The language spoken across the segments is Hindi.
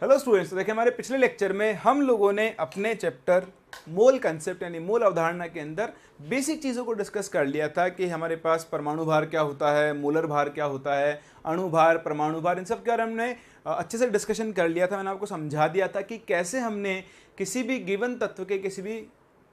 हेलो स्टूडेंट्स, देखिए हमारे पिछले लेक्चर में हम लोगों ने अपने चैप्टर मोल कंसेप्ट यानी मोल अवधारणा के अंदर बेसिक चीज़ों को डिस्कस कर लिया था कि हमारे पास परमाणु भार क्या होता है, मोलर भार क्या होता है, अणु भार, परमाणु भार, इन सब के बारे में हमने अच्छे से डिस्कशन कर लिया था। मैंने आपको समझा दिया था कि कैसे हमने किसी भी गिवन तत्व के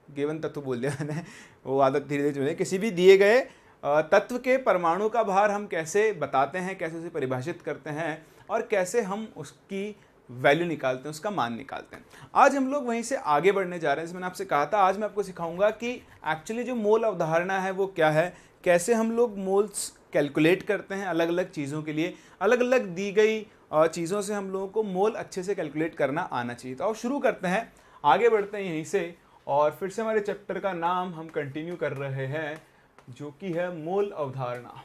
गिवन तत्व बोल दिया मैंने, वो आदत धीरे धीरे जो किसी भी दिए गए तत्व के परमाणु का भार हम कैसे बताते हैं, कैसे उसे परिभाषित करते हैं और कैसे हम उसकी वैल्यू निकालते हैं, उसका मान निकालते हैं। आज हम लोग वहीं से आगे बढ़ने जा रहे हैं। जैसे मैंने आपसे कहा था, आज मैं आपको सिखाऊंगा कि एक्चुअली जो मोल अवधारणा है वो क्या है, कैसे हम लोग मोल्स कैलकुलेट करते हैं अलग अलग चीज़ों के लिए, अलग अलग दी गई चीज़ों से हम लोगों को मोल अच्छे से कैलकुलेट करना आना चाहिए। तो अब शुरू करते हैं, आगे बढ़ते हैं यहीं से और फिर से हमारे चैप्टर का नाम हम कंटिन्यू कर रहे हैं जो कि है मोल अवधारणा।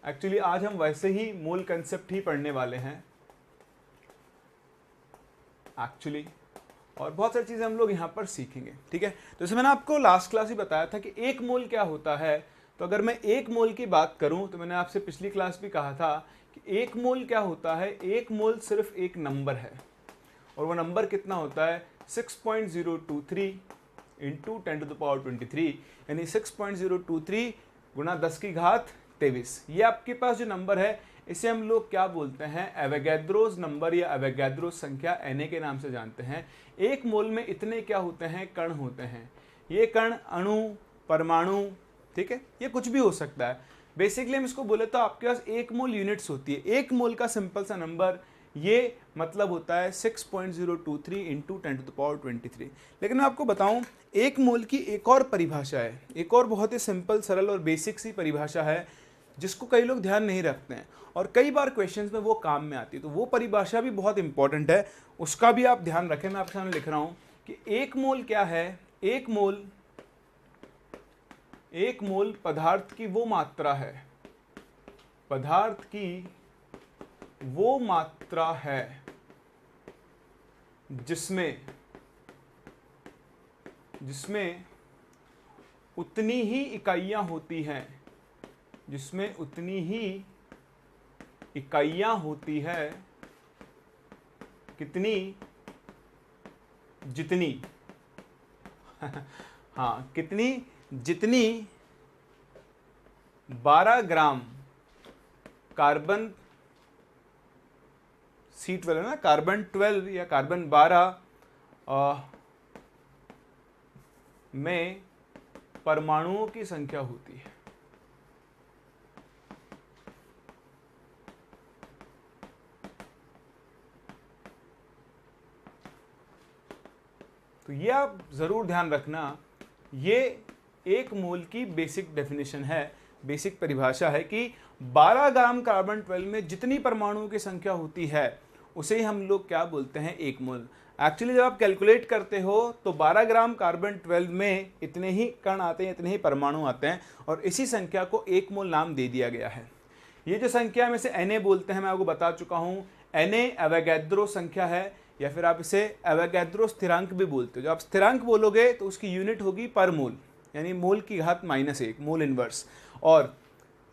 एक्चुअली आज हम वैसे ही मोल कंसेप्ट ही पढ़ने वाले हैं एक्चुअली, और बहुत सारी चीज़ें हम लोग यहाँ पर सीखेंगे। ठीक है, तो जैसे मैंने आपको लास्ट क्लास ही बताया था कि एक मोल क्या होता है। तो अगर मैं एक मोल की बात करूँ तो मैंने आपसे पिछली क्लास भी कहा था कि एक मोल क्या होता है। एक मोल सिर्फ एक नंबर है और वो नंबर कितना होता है 6.023 इंटू 10⁻23 यानी 6.023 गुणा 10 की घात 23। ये आपके पास जो नंबर है इसे हम लोग क्या बोलते हैं, एवोगैड्रोस नंबर या एवोगैड्रोस संख्या Na के नाम से जानते हैं। एक मोल में इतने क्या होते हैं, कण होते हैं। ये कण अणु, परमाणु, ठीक है, ये कुछ भी हो सकता है। बेसिकली हम इसको बोले तो आपके पास एक मोल यूनिट्स होती है। एक मोल का सिंपल सा नंबर ये मतलब होता है 6.023 इंटू 10⁻23। लेकिन मैं आपको बताऊं, एक मोल की एक और परिभाषा है, एक और बहुत ही सिंपल, सरल और बेसिक सी परिभाषा है जिसको कई लोग ध्यान नहीं रखते हैं और कई बार क्वेश्चंस में वो काम में आती है। तो वो परिभाषा भी बहुत इंपॉर्टेंट है, उसका भी आप ध्यान रखें। मैं आपके सामने लिख रहा हूं कि एक मोल क्या है। एक मोल पदार्थ की वो मात्रा है, पदार्थ की वो मात्रा है जिसमें उतनी ही इकाइयां होती हैं, जिसमें उतनी ही इकाइयां होती है कितनी, जितनी हाँ, कितनी, जितनी 12 ग्राम कार्बन C12 है ना, कार्बन 12 या कार्बन 12 में परमाणुओं की संख्या होती है। तो ये आप जरूर ध्यान रखना, ये एक मोल की बेसिक डेफिनेशन है, बेसिक परिभाषा है कि 12 ग्राम कार्बन 12 में जितनी परमाणुओं की संख्या होती है उसे ही हम लोग क्या बोलते हैं, एक मोल। एक्चुअली जब आप कैलकुलेट करते हो तो 12 ग्राम कार्बन 12 में इतने ही कण आते हैं, इतने ही परमाणु आते हैं और इसी संख्या को एक मोल नाम दे दिया गया है। ये जो संख्या में से Na बोलते हैं, मैं आपको बता चुका हूँ। Na एवोगैड्रो संख्या है या फिर आप इसे एवोगैड्रो स्थिरांक भी बोलते हो। जब आप स्थिरांक बोलोगे तो उसकी यूनिट होगी पर मोल, यानी मोल की घात -1, मोल इनवर्स। और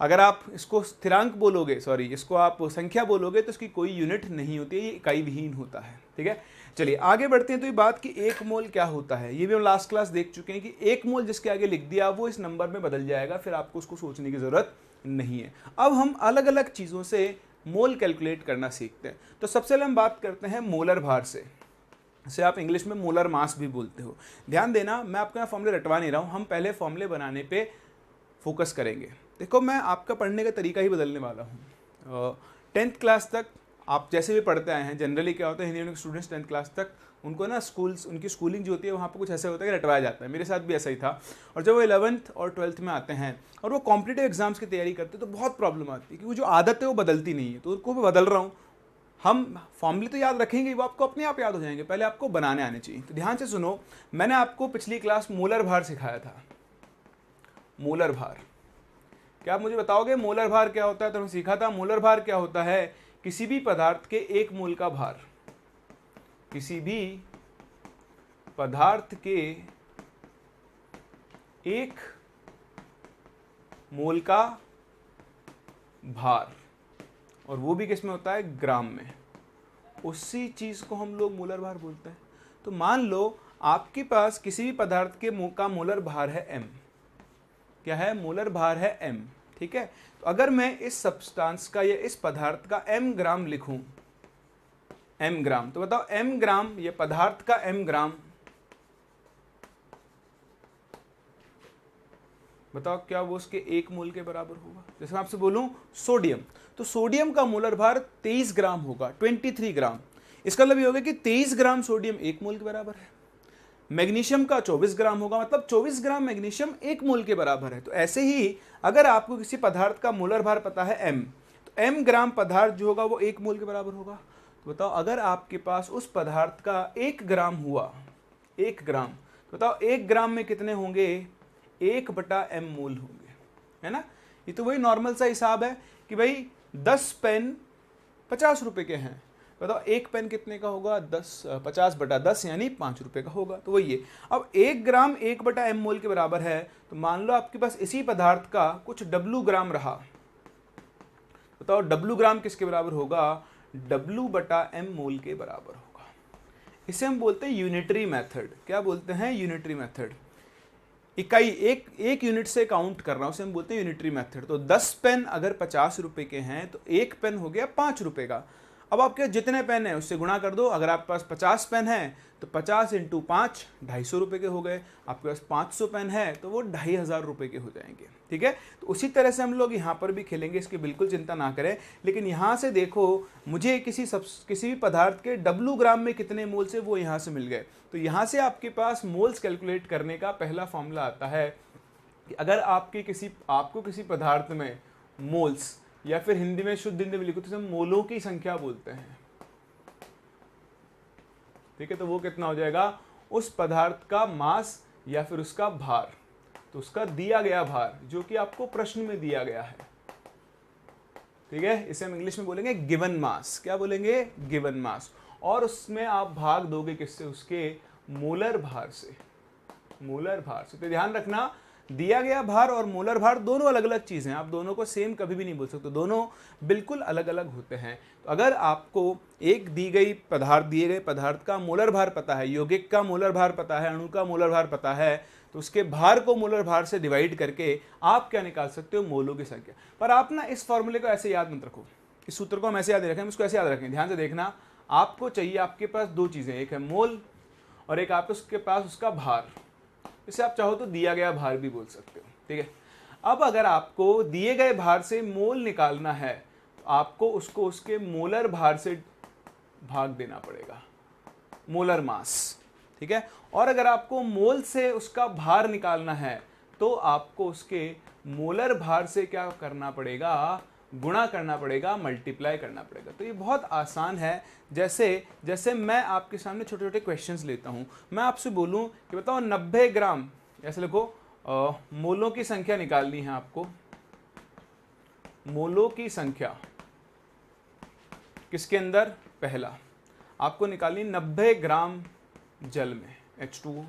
अगर आप इसको स्थिरांक बोलोगे, इसको आप संख्या बोलोगे तो इसकी कोई यूनिट नहीं होती है, ये इकाई विहीन होता है। ठीक है, चलिए आगे बढ़ते हैं। तो ये बात कि एक मोल क्या होता है ये भी हम लास्ट क्लास देख चुके हैं कि एक मोल जिसके आगे लिख दिया वो इस नंबर में बदल जाएगा, फिर आपको उसको सोचने की जरूरत नहीं है। अब हम अलग अलग चीज़ों से मोल कैलकुलेट करना सीखते हैं। तो सबसे पहले हम बात करते हैं मोलर भार से, जिसे आप इंग्लिश में मोलर मास भी बोलते हो। ध्यान देना, मैं आपको यहाँ फॉर्मूले रटवा नहीं रहा हूँ, हम पहले फॉर्मूले बनाने पे फोकस करेंगे। देखो, मैं आपका पढ़ने का तरीका ही बदलने वाला हूँ। 10th क्लास तक आप जैसे भी पढ़ते आए हैं, जनरली क्या होता है, हिंदी के स्टूडेंट्स 10th क्लास तक उनको ना उनकी स्कूलिंग जो होती है वहाँ पर कुछ ऐसा होता है कि रटवाया जाता है। मेरे साथ भी ऐसा ही था। और जब वो 11th और 12th में आते हैं और वो कॉम्पिटिटिव एग्जाम्स की तैयारी करते हैं तो बहुत प्रॉब्लम आती है कि वो जो आदत है वो बदलती नहीं है। तो उनको मैं बदल रहा हूँ। हम फॉर्मूले तो याद रखेंगे, वो आपको अपने आप याद हो जाएंगे, पहले आपको बनाने आने चाहिए। तो ध्यान से सुनो, मैंने आपको पिछली क्लास मोलर भार सिखाया था। मोलर भार क्या आप मुझे बताओगे मोलर भार क्या होता है? तो हमने सीखा था मोलर भार क्या होता है, किसी भी पदार्थ के एक मोल का भार, किसी भी पदार्थ के एक मोल का भार, और वो भी किस में होता है, ग्राम में। उसी चीज को हम लोग मोलर भार बोलते हैं। तो मान लो आपके पास किसी भी पदार्थ के का मोलर भार है m, क्या है, मोलर भार है m, ठीक है। तो अगर मैं इस सब्सटेंस का या इस पदार्थ का m ग्राम लिखूं, m ग्राम, तो बताओ m ग्राम, ये पदार्थ का m ग्राम, बताओ क्या वो उसके 1 मोल के बराबर होगा। जैसे मैं आपसे बोलूं सोडियम, तो सोडियम का मोलर भार 23 ग्राम होगा, 23 ग्राम। इसका मतलब ये होगा कि 23 ग्राम सोडियम 1 मोल के बराबर है। मैग्नीशियम का 24 ग्राम होगा, मतलब 24 ग्राम मैग्नीशियम 1 मोल के बराबर है। तो ऐसे ही अगर आपको किसी पदार्थ का मोलर भार पता है m, तो m ग्राम पदार्थ जो होगा वो 1 मोल के बराबर होगा। तो बताओ अगर आपके पास उस पदार्थ का 1 ग्राम हुआ, 1 ग्राम, तो बताओ 1 ग्राम में कितने होंगे, 1/m मोल होंगे, है ना। ये तो वही नॉर्मल सा हिसाब है कि भाई 10 पेन 50 रुपए के हैं, बताओ 1 पेन कितने का होगा, 50/10 यानी 5 रुपए का होगा। तो वही है। अब 1 ग्राम 1/m मोल के बराबर है, तो मान लो आपके पास इसी पदार्थ का कुछ W ग्राम रहा, बताओ W ग्राम किसके बराबर होगा, W/m मोल के बराबर होगा। इसे हम बोलते हैं यूनिटरी मेथड। क्या बोलते हैं, यूनिटरी मेथड। इकाई एक यूनिट से काउंट कर रहा हूं, उसे हम बोलते हैं यूनिटरी मेथड। तो 10 पेन अगर 50 रुपए के हैं तो 1 पेन हो गया 5 रुपए का। अब आपके जितने पेन है उससे गुणा कर दो। अगर आपके पास 50 पेन है तो 50 × 5 250 रुपए के हो गए। आपके पास 500 पेन है तो वो 2500 रुपए के हो जाएंगे, ठीक है। तो उसी तरह से हम लोग यहाँ पर भी खेलेंगे, इसकी बिल्कुल चिंता ना करें। लेकिन यहाँ से देखो, मुझे किसी भी पदार्थ के W ग्राम में कितने मोल्स है वो यहाँ से मिल गए। तो यहाँ से आपके पास मोल्स कैलकुलेट करने का पहला फॉर्मूला आता है कि अगर आपको किसी पदार्थ में मोल्स, या फिर हिंदी में, शुद्ध हिंदी में लिखो तो हम मोलों की संख्या बोलते हैं, ठीक है। तो वो कितना हो जाएगा, उस पदार्थ का मास या फिर उसका भार, तो उसका दिया गया भार जो कि आपको प्रश्न में दिया गया है, ठीक है। इसे हम इंग्लिश में बोलेंगे गिवन मास। क्या बोलेंगे, गिवन मास। और उसमें आप भाग दोगे किससे, उसके मोलर भार से, मोलर भार से। तो ध्यान रखना, दिया गया भार और मोलर भार दोनों अलग अलग चीजें हैं। आप दोनों को सेम कभी भी नहीं बोल सकते, दोनों बिल्कुल अलग अलग होते हैं। तो अगर आपको एक दिए गए पदार्थ का मोलर भार पता है, यौगिक का मोलर भार पता है, अणु का मोलर भार पता है, तो उसके भार को मोलर भार से डिवाइड करके आप क्या निकाल सकते हो, मोलों की संख्या। पर आप ना इस फॉर्मूले को ऐसे याद मत रखो, इस सूत्र को हम ऐसे याद रखें, हम इसको ऐसे याद रखें। ध्यान से देखना, आपको चाहिए, आपके पास 2 चीजें, एक है मोल और एक आपके उसके पास उसका भार। इसे आप चाहो तो दिया गया भार भी बोल सकते हो, ठीक है। अब अगर आपको दिए गए भार से मोल निकालना है तो आपको उसको उसके मोलर भार से भाग देना पड़ेगा, मोलर मास, ठीक है। और अगर आपको मोल से उसका भार निकालना है तो आपको उसके मोलर भार से क्या करना पड़ेगा, गुणा करना पड़ेगा, मल्टीप्लाई करना पड़ेगा। तो ये बहुत आसान है। जैसे मैं आपके सामने छोटे छोटे क्वेश्चंस लेता हूं, मैं आपसे बोलूं कि बताओ 90 ग्राम, ऐसे लिखो, मोलों की संख्या निकालनी है आपको। मोलों की संख्या किसके अंदर, पहला आपको निकालनी 90 ग्राम जल में, H2O,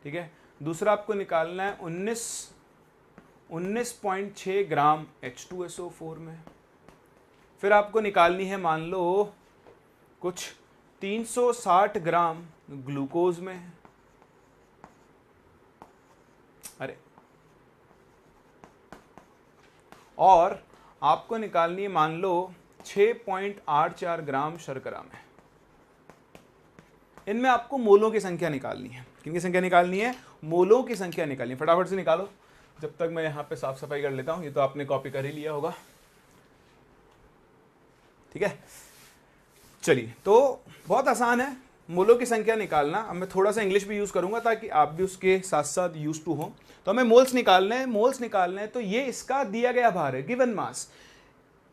ठीक है। दूसरा आपको निकालना है 19.6 ग्राम H2SO4 में। फिर आपको निकालनी है मान लो कुछ 360 ग्राम ग्लूकोज में, अरे, और आपको निकालनी है मान लो 6.84 ग्राम शर्करा में। इनमें आपको मोलों की संख्या निकालनी है। किनकी संख्या निकालनी है, मोलों की संख्या निकालनी है। फटाफट से निकालो, जब तक मैं यहाँ पे साफ सफाई कर लेता हूँ। ये तो आपने कॉपी कर ही लिया होगा, ठीक है। चलिए, तो बहुत आसान है मोलों की संख्या निकालना। अब मैं थोड़ा सा इंग्लिश भी यूज करूंगा ताकि आप भी उसके साथ साथ यूज टू हो। तो हमें मोल्स निकालने हैं, तो ये इसका दिया गया भार है, गिवन मास।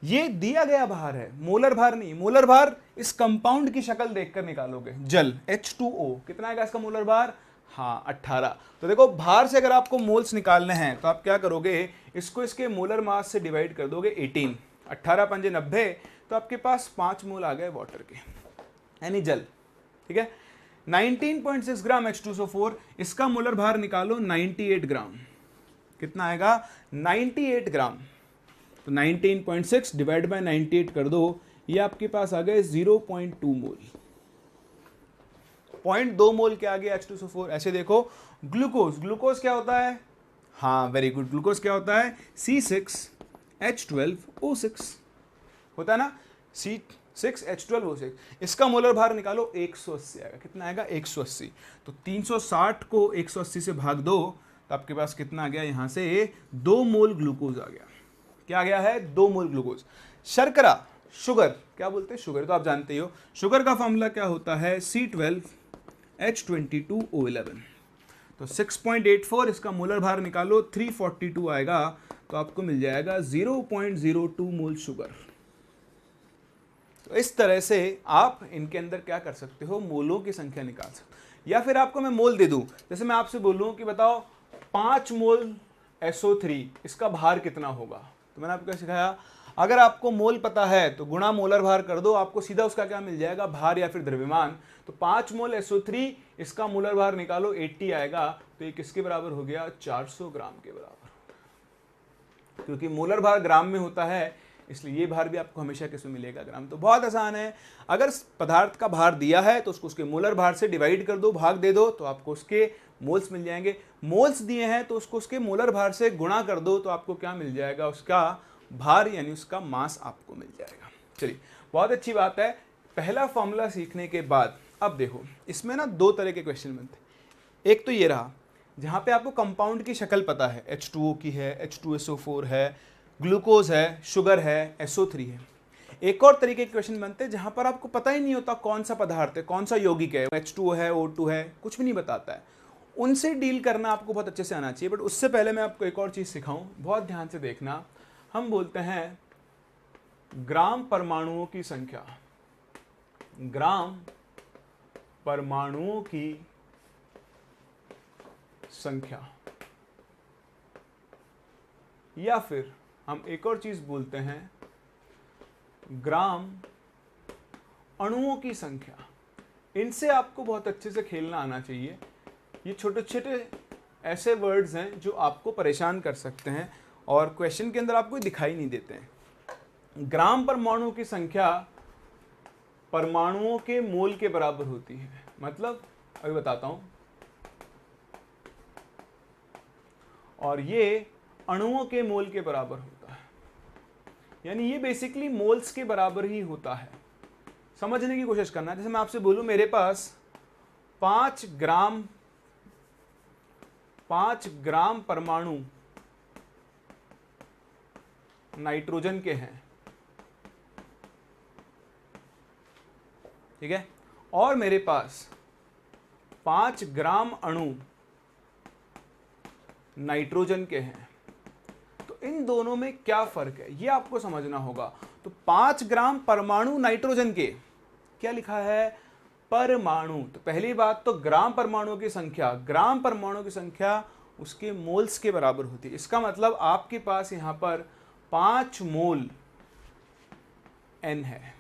ये दिया गया भार है, मोलर भार नहीं। मोलर भार इस कंपाउंड की शक्ल देखकर निकालोगे। जल H2O, कितना आएगा इसका मोलर भार, हाँ 18। तो देखो, भार से अगर आपको मोल्स निकालने हैं तो आप क्या करोगे, इसको इसके मोलर मास से डिवाइड कर दोगे 18। 18 × 5 = 90, तो आपके पास 5 मोल आ गए वाटर के, यानी जल, ठीक है। 19.6 ग्राम H2SO4, इसका मोलर भार निकालो 98 ग्राम। कितना आएगा, 98 ग्राम। तो 19.6 डिवाइड बाय 98 कर दो, ये आपके पास आ गए 0.2 मोल। 0.2 मोल क्या आ गया H2SO4। ऐसे देखो ग्लूकोज, ग्लूकोज क्या होता है, हाँ वेरी गुड, ग्लूकोज क्या होता है C6H12O6 होता है ना, C6H12O6। इसका मोलर भार निकालो 180 आएगा, कितना आएगा 180। तो 360 को 180 से भाग दो तो आपके पास कितना आ गया, यहां से 2 मोल ग्लूकोज आ गया। क्या आ गया है, 2 मोल ग्लूकोज। शर्करा, शुगर, क्या बोलते हैं शुगर, तो आप जानते ही हो शुगर का फॉर्मूला क्या होता है C12H22O11। तो 6.84, इसका मोलर भार निकालो 342 आएगा, तो आपको मिल जाएगा 0.02 मोल शुगर। तो इस तरह से आप इनके अंदर क्या कर सकते हो, मोलों की संख्या निकाल सकते हो। या फिर आपको मैं मोल दे दूं, जैसे मैं आपसे बोलूं कि बताओ 5 मोल SO3 इसका भार कितना होगा, तो मैंने आपको क्या सिखाया, अगर आपको मोल पता है तो गुणा मोलर भार कर दो, आपको सीधा उसका क्या मिल जाएगा, भार या फिर द्रव्यमान। तो 5 मोल SO3 इसका मोलर भार निकालो 80 आएगा, तो ये किसके बराबर हो गया, 400 ग्राम के बराबर। क्योंकि मोलर भार ग्राम में होता है, इसलिए ये भार भी आपको हमेशा किसमें मिलेगा, ग्राम। तो बहुत आसान है, अगर पदार्थ का भार दिया है तो उसको उसके मोलर भार से डिवाइड कर दो, भाग दे दो, तो आपको उसके मोल्स मिल जाएंगे। मोल्स दिए हैं तो उसको उसके मोलर भार से गुणा कर दो, तो आपको क्या मिल जाएगा, उसका भार यानी उसका मास आपको मिल जाएगा। चलिए बहुत अच्छी बात है। पहला फॉर्मूला सीखने के बाद अब देखो इसमें ना 2 तरह के क्वेश्चन बनते। एक तो ये रहा जहाँ पे आपको कंपाउंड की शक्ल पता है, H2O की है, H2SO4 है, ग्लूकोज है, शुगर है, SO3 है। एक और तरीके के क्वेश्चन बनते हैं जहाँ पर आपको पता ही नहीं होता कौन सा पदार्थ है, कौन सा यौगिक है, H2O है, O2 है, कुछ भी नहीं बताता है। उनसे डील करना आपको बहुत अच्छे से आना चाहिए। बट उससे पहले मैं आपको एक और चीज़ सिखाऊं, बहुत ध्यान से देखना। हम बोलते हैं ग्राम परमाणुओं की संख्या, ग्राम परमाणुओं की संख्या, या फिर हम एक और चीज बोलते हैं ग्राम अणुओं की संख्या। इनसे आपको बहुत अच्छे से खेलना आना चाहिए। ये छोटे छोटे ऐसे वर्ड्स हैं जो आपको परेशान कर सकते हैं और क्वेश्चन के अंदर आपको दिखाई नहीं देते हैं। ग्राम परमाणु की संख्या परमाणुओं के मोल के बराबर होती है। मतलब अभी बताता हूं, और ये अणुओं के मोल के बराबर होता है, यानी ये बेसिकली मोल्स के बराबर ही होता है। समझने की कोशिश करना। जैसे मैं आपसे बोलूं मेरे पास 5 ग्राम परमाणु नाइट्रोजन के हैं, ठीक है, और मेरे पास 5 ग्राम अणु नाइट्रोजन के हैं, तो इन दोनों में क्या फर्क है ये आपको समझना होगा। तो 5 ग्राम परमाणु नाइट्रोजन के, क्या लिखा है, परमाणु। तो पहली बात तो ग्राम परमाणु की संख्या, ग्राम परमाणु की संख्या उसके मोल्स के बराबर होती है। इसका मतलब आपके पास यहां पर 5 मोल N है,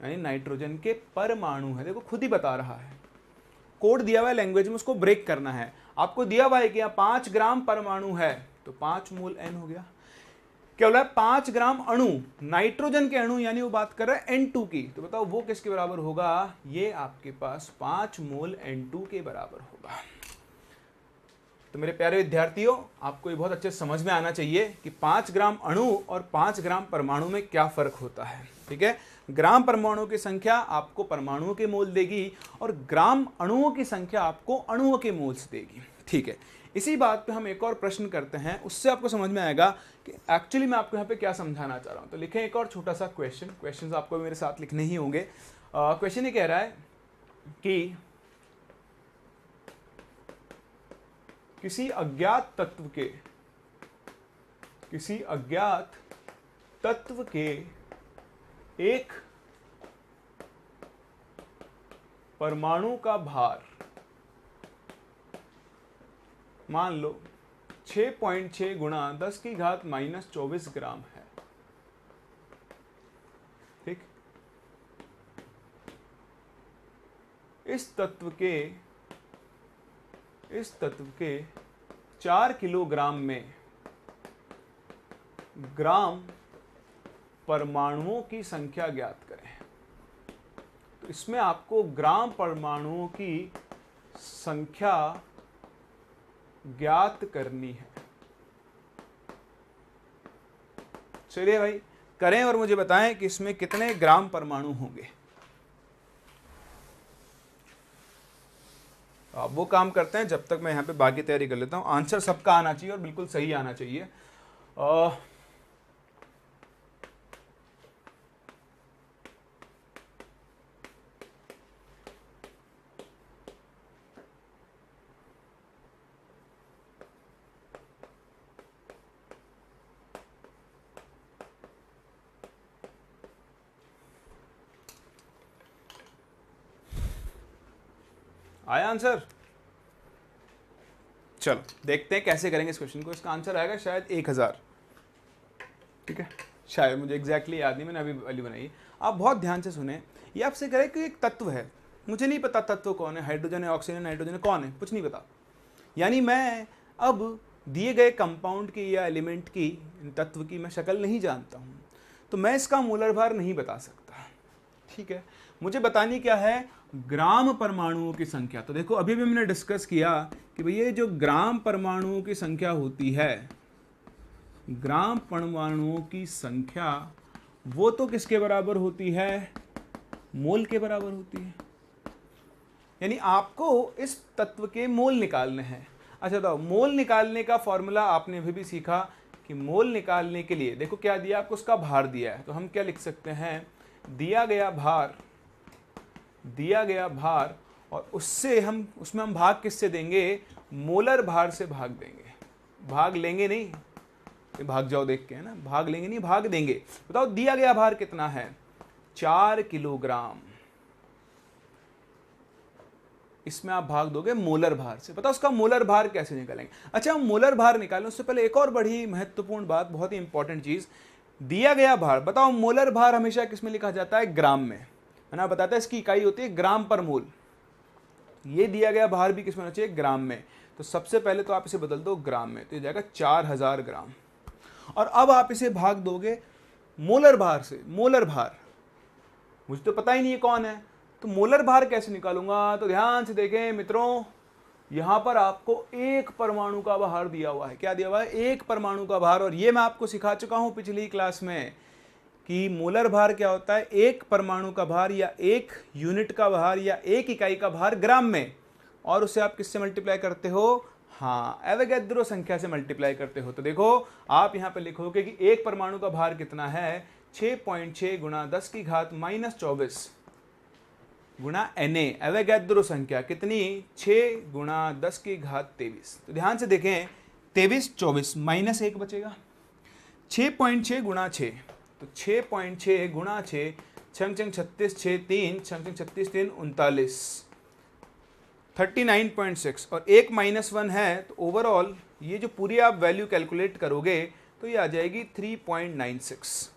यानी नाइट्रोजन के परमाणु है। देखो खुद ही बता रहा है, कोड दिया हुआ है लैंग्वेज में, उसको ब्रेक करना है। आपको दिया हुआ है कि यहाँ 5 ग्राम परमाणु है तो 5 मोल N हो गया। क्या बोला, 5 ग्राम अणु नाइट्रोजन के अणु, यानी वो बात कर रहा है N2 की। तो बताओ वो किसके बराबर होगा, ये आपके पास 5 मोल N2 के बराबर होगा। तो मेरे प्यारे विद्यार्थियों, आपको ये बहुत अच्छे समझ में आना चाहिए कि 5 ग्राम अणु और 5 ग्राम परमाणु में क्या फर्क होता है। ठीक है, ग्राम परमाणु की संख्या आपको परमाणुओं के मोल देगी और ग्राम अणुओं की संख्या आपको अणुओं के मोल्स देगी। ठीक है, इसी बात पे हम एक और प्रश्न करते हैं, उससे आपको समझ में आएगा कि एक्चुअली मैं आपको यहाँ पे क्या समझाना चाह रहा हूँ। तो लिखें एक और छोटा सा क्वेश्चन आपको मेरे साथ लिखने ही होंगे। क्वेश्चन ये कह रहा है कि किसी अज्ञात तत्व के एक परमाणु का भार मान लो 6.6 गुणा 10 की घात -24 ग्राम है। ठीक, इस तत्व के 4 किलोग्राम में ग्राम परमाणुओं की संख्या ज्ञात करें। तो इसमें आपको ग्राम परमाणुओं की संख्या ज्ञात करनी है। चलिए भाई करें और मुझे बताएं कि इसमें कितने ग्राम परमाणु होंगे। आप वो काम करते हैं जब तक मैं यहाँ पे बाकी तैयारी कर लेता हूँ। आंसर सबका आना चाहिए और बिल्कुल सही आना चाहिए। आया आंसर? चलो देखते हैं कैसे करेंगे इस क्वेश्चन को। इसका आंसर आएगा शायद 1000। ठीक है, शायद, मुझे एग्जैक्टली याद नहीं, मैंने अभी वैल्यू बनाई। आप बहुत ध्यान से सुने। ये आपसे कह रहे कि एक तत्व है, मुझे नहीं पता तत्व कौन है, हाइड्रोजन है, ऑक्सीजन है, नाइट्रोजन है, कौन है, कुछ नहीं पता। यानी मैं अब दिए गए कंपाउंड की या एलिमेंट की, तत्व की मैं शक्ल नहीं जानता हूँ, तो मैं इसका मोलर भार नहीं बता सकता। ठीक है, मुझे बतानी क्या है, ग्राम परमाणुओं की संख्या। तो देखो अभी भी मैंने डिस्कस किया कि भई ये जो ग्राम परमाणुओं की संख्या होती है, ग्राम परमाणुओं की संख्या वो तो किसके बराबर होती है, मोल के बराबर होती है। यानी आपको इस तत्व के मोल निकालने हैं। अच्छा तो मोल निकालने का फॉर्मूला आपने अभी भी सीखा कि मोल निकालने के लिए देखो क्या दिया आपको, उसका भार दिया है। तो हम क्या लिख सकते हैं, दिया गया भार और उससे हम उसमें हम भाग किससे देंगे, मोलर भार से भाग देंगे। भाग लेंगे नहीं, भाग जाओ देख के, है ना, भाग लेंगे नहीं, भाग देंगे। बताओ दिया गया भार कितना है, 4 किलोग्राम। इसमें आप भाग दोगे मोलर भार से। बताओ उसका मोलर भार कैसे निकालेंगे। अच्छा, हम मोलर भार निकालें उससे पहले एक और बड़ी महत्वपूर्ण बात, बहुत ही इंपॉर्टेंट चीज, दिया गया भार। बताओ मोलर भार हमेशा किस में लिखा जाता है, ग्राम में, है ना। बताता है इसकी इकाई होती है ग्राम पर मोल। ये दिया गया भार भी किस में होना चाहिए, ग्राम में। तो सबसे पहले तो आप इसे बदल दो ग्राम में, तो ये जाएगा 4000 ग्राम। और अब आप इसे भाग दोगे मोलर भार से। मोलर भार मुझे तो पता ही नहीं है कौन है, तो मोलर भार कैसे निकालूंगा। तो ध्यान से देखें मित्रों, यहां पर आपको एक परमाणु का भार दिया हुआ है। क्या दिया हुआ है, एक परमाणु का भार। और ये मैं आपको सिखा चुका हूं पिछली क्लास में कि मोलर भार क्या होता है, एक परमाणु का भार या एक यूनिट का भार या एक इकाई का भार ग्राम में, और उसे आप किससे मल्टीप्लाई करते हो, हाँ, एवोगैड्रो संख्या से मल्टीप्लाई करते हो। तो देखो आप यहाँ पे लिखोगे कि एक परमाणु का भार कितना है, 6.6 गुणा 10 की घात -24 गुणा Na, एवोगैड्रो संख्या कितनी, 6 गुणा 10 की घात 23। तो ध्यान से देखें, 23, 24 -1 बचेगा, 6.6 गुणा 6, तो 6.6 गुणा 6, 6 36, 6 3, 6 36 3 39, 39.6 और एक -1 है। तो ओवरऑल ये जो पूरी आप वैल्यू कैलकुलेट करोगे तो ये आ जाएगी 3.96।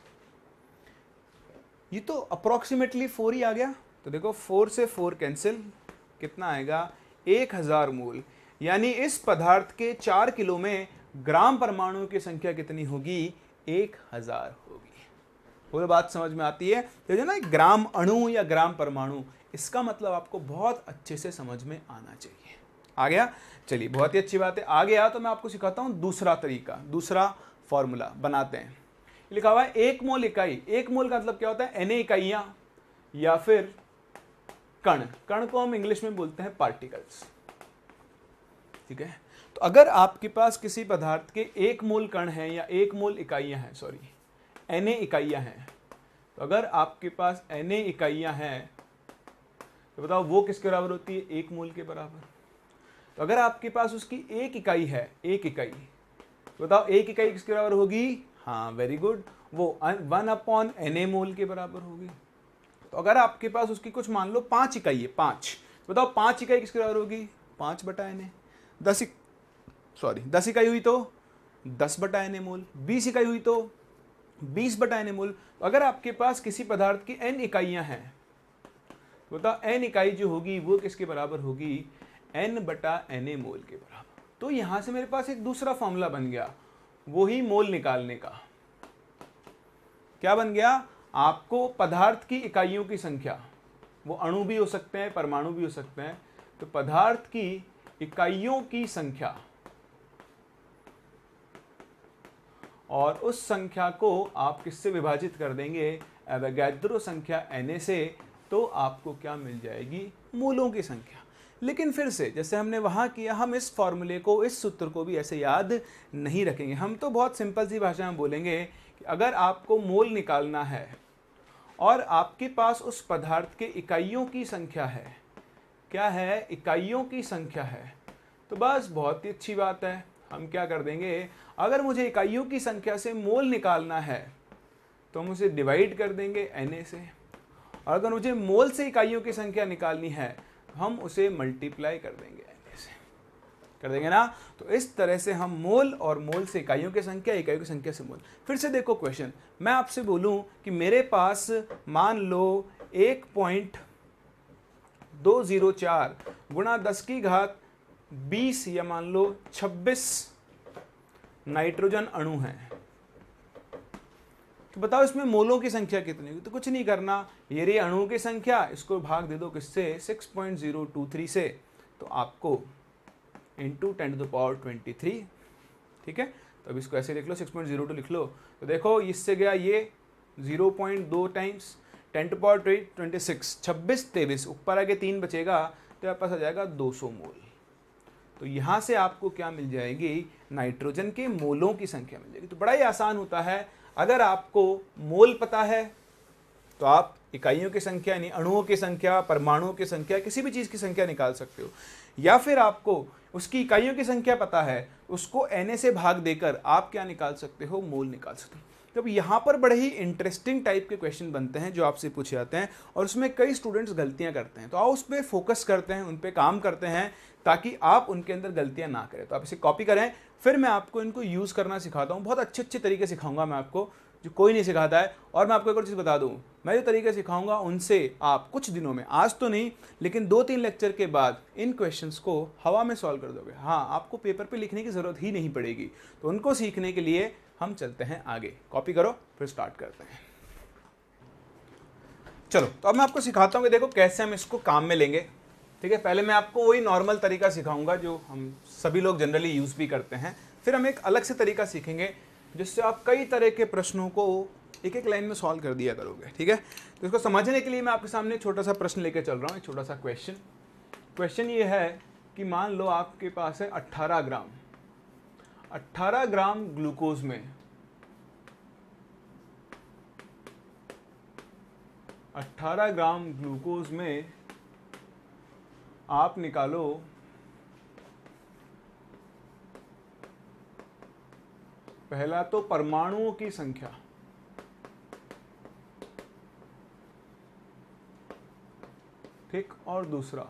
ये तो अप्रोक्सीमेटली 4 ही आ गया। तो देखो 4 से 4 कैंसिल, कितना आएगा, 1000 मोल। यानी इस पदार्थ के 4 किलो में ग्राम परमाणु की संख्या कितनी होगी, 1000 होगी। पूरी बात समझ में आती है। तो जो ना ग्राम अणु या ग्राम परमाणु, इसका मतलब आपको बहुत अच्छे से समझ में आना चाहिए। आ गया, चलिए बहुत ही अच्छी बात है। आ गया तो मैं आपको सिखाता हूं दूसरा तरीका, दूसरा फॉर्मूला बनाते हैं। लिखा हुआ है 1 मोल इकाई। 1 मोल का मतलब क्या होता है, Na इकाइयां या फिर कण। कण को हम इंग्लिश में बोलते हैं पार्टिकल्स। ठीक है, तो अगर आपके पास किसी पदार्थ के 1 मोल कण है या 1 मोल इकाइयां हैं, सॉरी Na इकाइयां हैं, तो अगर आपके पास Na इकाइयां हैं तो बताओ वो किसके बराबर होती है, 1 मोल के बराबर। तो अगर आपके पास उसकी एक इकाई है, एक इकाई, तो बताओ एक इकाई किसके बराबर होगी, हाँ वेरी गुड, वो 1/Na मोल के बराबर होगी। तो अगर आपके पास उसकी कुछ मान लो 5 इकाई है, 5, बताओ 5 इकाई किसके बराबर होगी, 5/Na। 10 इकाई हुई तो 10/Na मोल, 20 इकाई हुई तो 20/Na मोल। तो अगर आपके पास किसी पदार्थ की n इकाइयां हैं, तो बताओ n इकाई जो होगी वो किसके बराबर होगी, n/Na मोल के बराबर। तो यहां से मेरे पास एक दूसरा फॉर्मूला बन गया, वो ही मोल निकालने का। क्या बन गया? आपको पदार्थ की इकाइयों की संख्या, वो अणु भी हो सकते हैं, परमाणु भी हो सकते हैं, तो पदार्थ की इकाइयों की संख्या, और उस संख्या को आप किससे विभाजित कर देंगे? एवोगैड्रो संख्या Na से, तो आपको क्या मिल जाएगी? मूलों की संख्या। लेकिन फिर से जैसे हमने वहाँ किया, हम इस फॉर्मूले को, इस सूत्र को भी ऐसे याद नहीं रखेंगे। हम तो बहुत सिंपल सी भाषा में बोलेंगे कि अगर आपको मोल निकालना है और आपके पास उस पदार्थ के इकाइयों की संख्या है, क्या है? इकाइयों की संख्या है, तो बस बहुत ही अच्छी बात है। हम क्या कर देंगे? अगर मुझे इकाइयों की संख्या से मोल निकालना है तो हम उसे डिवाइड कर देंगे Na से, और अगर मुझे मोल से इकाइयों की संख्या निकालनी है तो हम उसे मल्टीप्लाई कर देंगे Na से, कर देंगे ना। तो इस तरह से हम मोल और मोल से इकाइयों की संख्या, इकाइयों की संख्या से मोल। फिर से देखो क्वेश्चन, मैं आपसे बोलूं कि मेरे पास मान लो 1.204 गुणा 10 की घात 20 या मान लो 26 नाइट्रोजन अणु हैं, तो बताओ इसमें मोलों की संख्या कितनी होगी? तो कुछ नहीं करना, ये रही अणुओं की संख्या, इसको भाग दे दो किससे? 6.023 से, तो आपको इंटू 10⁻23, ठीक है। तो अब इसको ऐसे लिख लो, 6.02 लिख लो, तो देखो इससे गया ये 0.2 टाइम्स 10⁻26, 26 23, ऊपर आगे 3 बचेगा, तो आपके पास आ जाएगा 200 मोल। तो यहाँ से आपको क्या मिल जाएगी? नाइट्रोजन के मोलों की संख्या मिल जाएगी। तो बड़ा ही आसान होता है, अगर आपको मोल पता है तो आप इकाइयों की संख्या यानी अणुओं की संख्या, परमाणुओं की संख्या, किसी भी चीज़ की संख्या निकाल सकते हो, या फिर आपको उसकी इकाइयों की संख्या पता है, उसको Na से भाग देकर आप क्या निकाल सकते हो? मोल निकाल सकते हो। तो यहाँ पर बड़े ही इंटरेस्टिंग टाइप के क्वेश्चन बनते हैं जो आपसे पूछे जाते हैं, और उसमें कई स्टूडेंट्स गलतियाँ करते हैं। तो आओ उस पर फोकस करते हैं, उन पर काम करते हैं, ताकि आप उनके अंदर गलतियाँ ना करें। तो आप इसे कॉपी करें, फिर मैं आपको इनको यूज़ करना सिखाता हूँ। बहुत अच्छे तरीके सिखाऊंगा मैं आपको, जो कोई नहीं सिखाता है। और मैं आपको एक और चीज़ बता दूँ, मैं जो तरीके सिखाऊंगा उनसे आप कुछ दिनों में, आज तो नहीं लेकिन 2-3 लेक्चर के बाद इन क्वेश्चंस को हवा में सॉल्व कर दोगे। हाँ, आपको पेपर पे लिखने की ज़रूरत ही नहीं पड़ेगी। तो उनको सीखने के लिए हम चलते हैं आगे। कॉपी करो, फिर स्टार्ट करते हैं। चलो, तो अब मैं आपको सिखाता हूँ कि देखो कैसे हम इसको काम में लेंगे। ठीक है, पहले मैं आपको वही नॉर्मल तरीका सिखाऊंगा जो हम सभी लोग जनरली यूज़ भी करते हैं। फिर हम एक अलग से तरीका सीखेंगे जिससे आप कई तरह के प्रश्नों को एक एक लाइन में सॉल्व कर दिया करोगे। ठीक है, तो इसको समझने के लिए मैं आपके सामने एक छोटा सा प्रश्न लेकर चल रहा हूँ, एक छोटा सा क्वेश्चन ये है कि मान लो आपके पास है 18 ग्राम ग्लूकोज में 18 ग्राम ग्लूकोज में आप निकालो पहला तो परमाणुओं की संख्या, ठीक, और दूसरा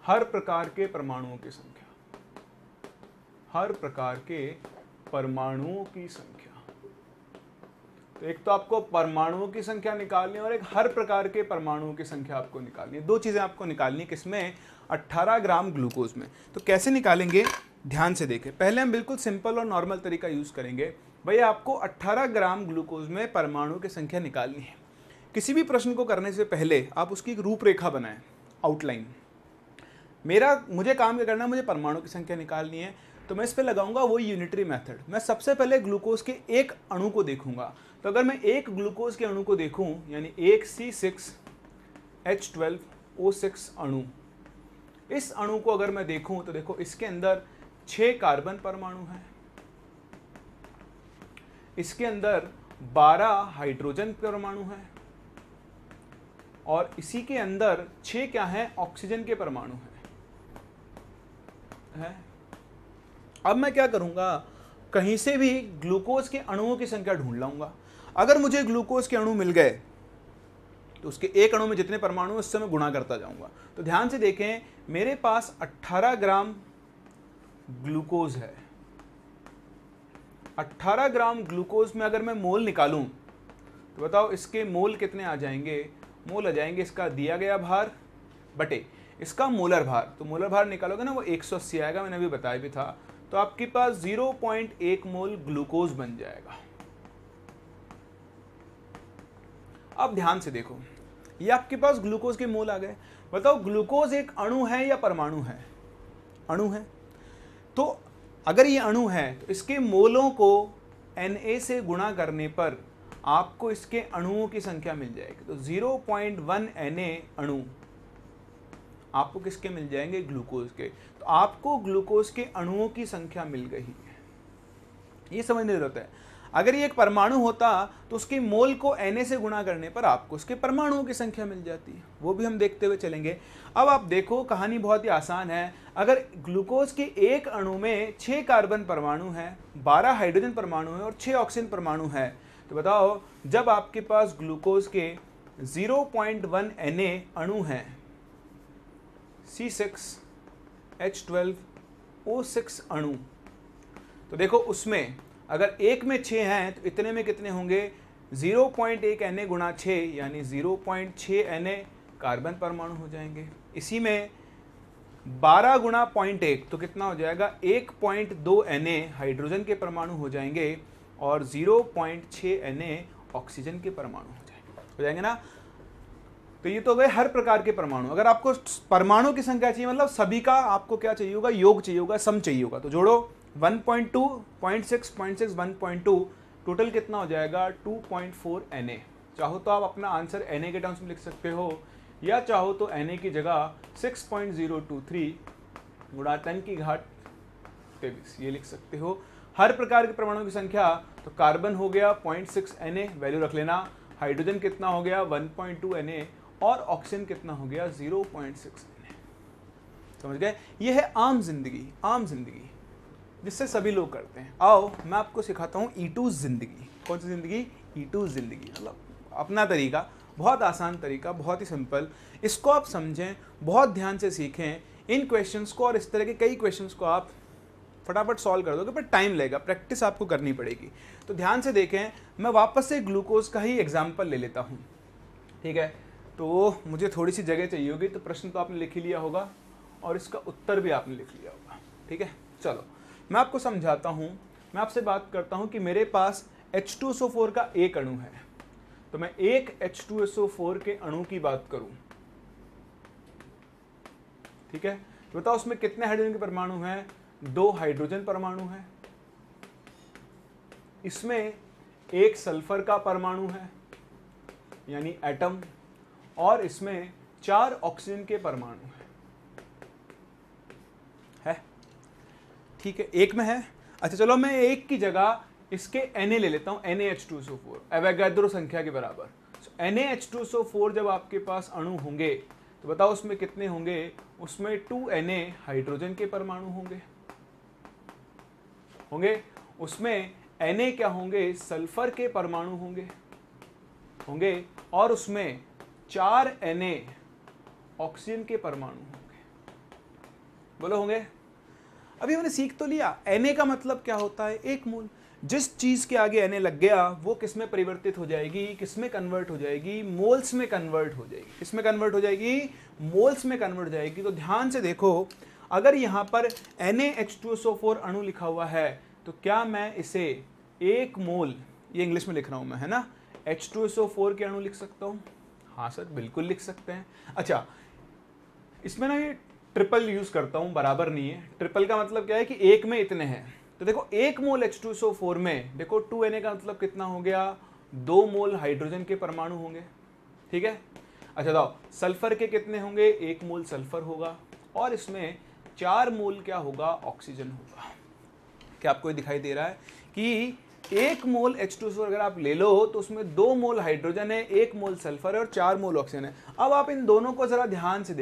हर प्रकार के परमाणुओं की संख्या, हर प्रकार के परमाणुओं की संख्या। तो एक तो आपको परमाणुओं की संख्या निकालनी है और एक हर प्रकार के परमाणुओं की संख्या आपको निकालनी है। दो चीज़ें आपको निकालनी, किसमें? 18 ग्राम ग्लूकोज में। तो कैसे निकालेंगे, ध्यान से देखें। पहले हम बिल्कुल सिंपल और नॉर्मल तरीका यूज़ करेंगे। भैया आपको 18 ग्राम ग्लूकोज में परमाणु की संख्या निकालनी है। किसी भी प्रश्न को करने से पहले आप उसकी एक रूपरेखा बनाएं, आउटलाइन। मुझे काम क्या करना है, मुझे परमाणु की संख्या निकालनी है, तो मैं इस पर लगाऊंगा वही यूनिटरी मेथड। मैं सबसे पहले ग्लूकोज के एक अणु को देखूंगा। तो अगर मैं एक ग्लूकोज के अणु को देखूं, यानी एक C6H12O6 अणु, इस अणु को अगर मैं देखूं तो देखो इसके अंदर 6 कार्बन परमाणु हैं, इसके अंदर 12 हाइड्रोजन परमाणु हैं, और इसी के अंदर 6 क्या हैं? ऑक्सीजन के परमाणु हैं। अब मैं क्या करूंगा, कहीं से भी ग्लूकोज के अणुओं की संख्या ढूंढ लाऊंगा। अगर मुझे ग्लूकोज के अणु मिल गए तो उसके एक अणु में जितने परमाणु हैं उससे मैं गुणा करता जाऊंगा। तो ध्यान से देखें, मेरे पास 18 ग्राम ग्लूकोज है। 18 ग्राम ग्लूकोज में अगर मैं मोल निकालूं तो बताओ इसके मोल कितने आ जाएंगे? मोल आ जाएंगे इसका दिया गया भार बटे इसका मोलर भार। तो मोलर भार निकालोगे ना, वो 180 आएगा, मैंने अभी बताया भी था। तो आपके पास 0.1 मोल ग्लूकोज बन जाएगा। अब ध्यान से देखो, ये आपके पास ग्लूकोज के मोल आ गए। बताओ ग्लूकोज एक अणु है या परमाणु है? अणु है। तो अगर ये अणु है तो इसके मोलों को Na से गुणा करने पर आपको इसके अणुओं की संख्या मिल जाएगी। तो 0.1 Na अणु आपको किसके मिल जाएंगे? ग्लूकोज के। तो आपको ग्लूकोज के अणुओं की संख्या मिल गई है, ये समझने की जरूरत है। अगर ये एक परमाणु होता तो उसके मोल को Na से गुणा करने पर आपको उसके परमाणुओं की संख्या मिल जाती है, वो भी हम देखते हुए चलेंगे। अब आप देखो, कहानी बहुत ही आसान है। अगर ग्लूकोज के एक अणु में 6 कार्बन परमाणु है, 12 हाइड्रोजन परमाणु है और 6 ऑक्सीजन परमाणु है, तो बताओ जब आपके पास ग्लूकोज के 0.1 Na अणु है, C6H12O6 अणु, तो देखो उसमें अगर एक में 6 हैं तो इतने में कितने होंगे? 0.1 Na गुणा 6 यानी 0.6 Na कार्बन परमाणु हो जाएंगे। इसी में 12 गुणा 0.1 तो कितना हो जाएगा? 1.2 Na हाइड्रोजन के परमाणु हो जाएंगे और 0.6 Na ऑक्सीजन के परमाणु हो जाएंगे ना। तो ये तो गए हर प्रकार के परमाणु। अगर आपको परमाणु की संख्या चाहिए, मतलब सभी का आपको क्या चाहिए होगा? योग चाहिए होगा, सम चाहिए होगा। तो जोड़ो 1.2, 0.6, 0.6, 1.2, टोटल कितना हो जाएगा? 2.4 Na। चाहो तो आप अपना आंसर Na के टर्म्स में लिख सकते हो, या चाहो तो Na की जगह 6.023 गुणा 10⁻23 ये लिख सकते हो। हर प्रकार के परमाणु की संख्या, तो कार्बन हो गया 0.6 Na, वैल्यू रख लेना। हाइड्रोजन कितना हो गया? 1.2 Na और ऑक्सीजन कितना हो गया? 0.6 Na। समझ गए? ये है आम जिंदगी, आम जिंदगी जिससे सभी लोग करते हैं। आओ मैं आपको सिखाता हूँ E2 जिंदगी। कौन सी जिंदगी? E2 जिंदगी, मतलब अपना तरीका, बहुत आसान तरीका, बहुत ही सिंपल। इसको आप समझें, बहुत ध्यान से सीखें इन क्वेश्चंस को, और इस तरह के कई क्वेश्चंस को आप फटाफट सॉल्व कर दोगे, पर टाइम लगेगा, प्रैक्टिस आपको करनी पड़ेगी। तो ध्यान से देखें, मैं वापस से ग्लूकोज का ही एग्जाम्पल ले लेता हूँ, ठीक है? तो मुझे थोड़ी सी जगह चाहिए होगी, तो प्रश्न तो आपने लिख ही लिया होगा और इसका उत्तर भी आपने लिख लिया होगा, ठीक है? चलो मैं आपको समझाता हूँ। मैं आपसे बात करता हूँ कि मेरे पास H2SO4 का एक अणु है, तो मैं एक H2SO4 के अणु की बात करूँ, ठीक है? तो बताओ उसमें कितने हाइड्रोजन के परमाणु हैं? 2 हाइड्रोजन परमाणु हैं। इसमें एक सल्फर का परमाणु है यानी एटम, और इसमें 4 ऑक्सीजन के परमाणु हैं। ठीक है, एक में है। अच्छा चलो मैं एक की जगह इसके Na ले लेता हूँ, NaH2SO4 एवोगाड्रो संख्या के बराबर। NaH2SO4 जब आपके पास अणु होंगे तो बताओ उसमें कितने होंगे? उसमें 2 Na हाइड्रोजन के परमाणु होंगे। उसमें Na क्या होंगे? सल्फर के परमाणु होंगे और उसमें 4 Na ऑक्सीजन के परमाणु होंगे। बोलो होंगे? अभी हमने सीख तो लिया Na का मतलब क्या होता है? एक मोल। जिस चीज के आगे Na लग गया वो किस में परिवर्तित हो जाएगी? किस में कन्वर्ट हो जाएगी? मोल्स में कन्वर्ट हो जाएगी। किस में कन्वर्ट हो जाएगी? मोल्स में कन्वर्ट हो जाएगी। तो ध्यान से देखो, अगर यहाँ पर NaH2SO4 अणु लिखा हुआ है तो क्या मैं इसे एक मोल, ये इंग्लिश में लिख रहा हूँ मैं, है ना, H2SO4 के अणु लिख सकता हूँ? हाँ सर बिल्कुल लिख सकते हैं। अच्छा इसमें ना ये ट्रिपल यूज करता हूँ, बराबर नहीं है। ट्रिपल का मतलब क्या है कि एक में इतने हैं। तो देखो एक मोल H2SO4 में देखो 2 Na का मतलब कितना हो गया? 2 मोल हाइड्रोजन के परमाणु होंगे, ठीक है? अच्छा बताओ सल्फर के कितने होंगे? 1 मोल सल्फर होगा और इसमें 4 मोल क्या होगा? ऑक्सीजन होगा। क्या आपको ये दिखाई दे रहा है कि 1 मोल H2SO अगर आप ले लो तो उसमें 2 मोल हाइड्रोजन है, 1 मोल सल्फर है और 4 मोल ऑक्सीजन है। अब आप इन दोनों को जरा ध्यान से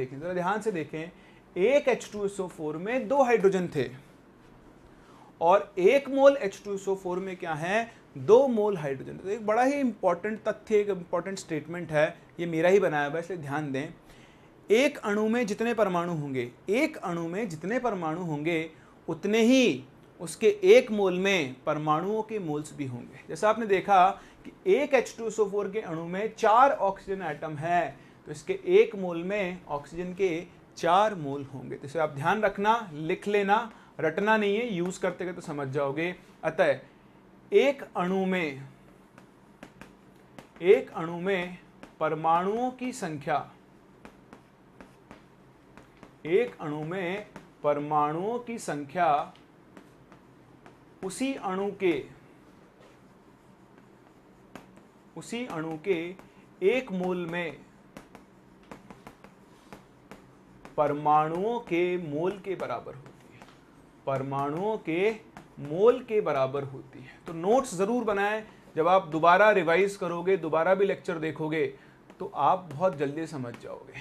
देखें, एक H2SO4 में 2 हाइड्रोजन थे और 1 मोल H2SO4 में क्या है? 2 मोल हाइड्रोजन। तो एक बड़ा ही इंपॉर्टेंट तथ्य, एक इंपॉर्टेंट स्टेटमेंट है, ये मेरा ही बनाया हुआ है इसलिए ध्यान दें। एक अणु में जितने परमाणु होंगे, उतने ही उसके 1 मोल में परमाणुओं के मोल्स भी होंगे। जैसा आपने देखा कि एक H2SO4 के अणु में 4 ऑक्सीजन एटम है, तो इसके 1 मोल में ऑक्सीजन के 4 मोल होंगे। तो इसे आप ध्यान रखना, लिख लेना, रटना नहीं है, यूज करते गए तो समझ जाओगे। अतः एक अणु में परमाणुओं की संख्या, एक अणु में परमाणुओं की संख्या उसी अणु के एक मोल में परमाणुओं के मोल के बराबर होती है, परमाणुओं के मोल के बराबर होती है। तो नोट्स जरूर बनाएं, जब आप दोबारा रिवाइज करोगे, दोबारा भी लेक्चर देखोगे तो आप बहुत जल्दी समझ जाओगे।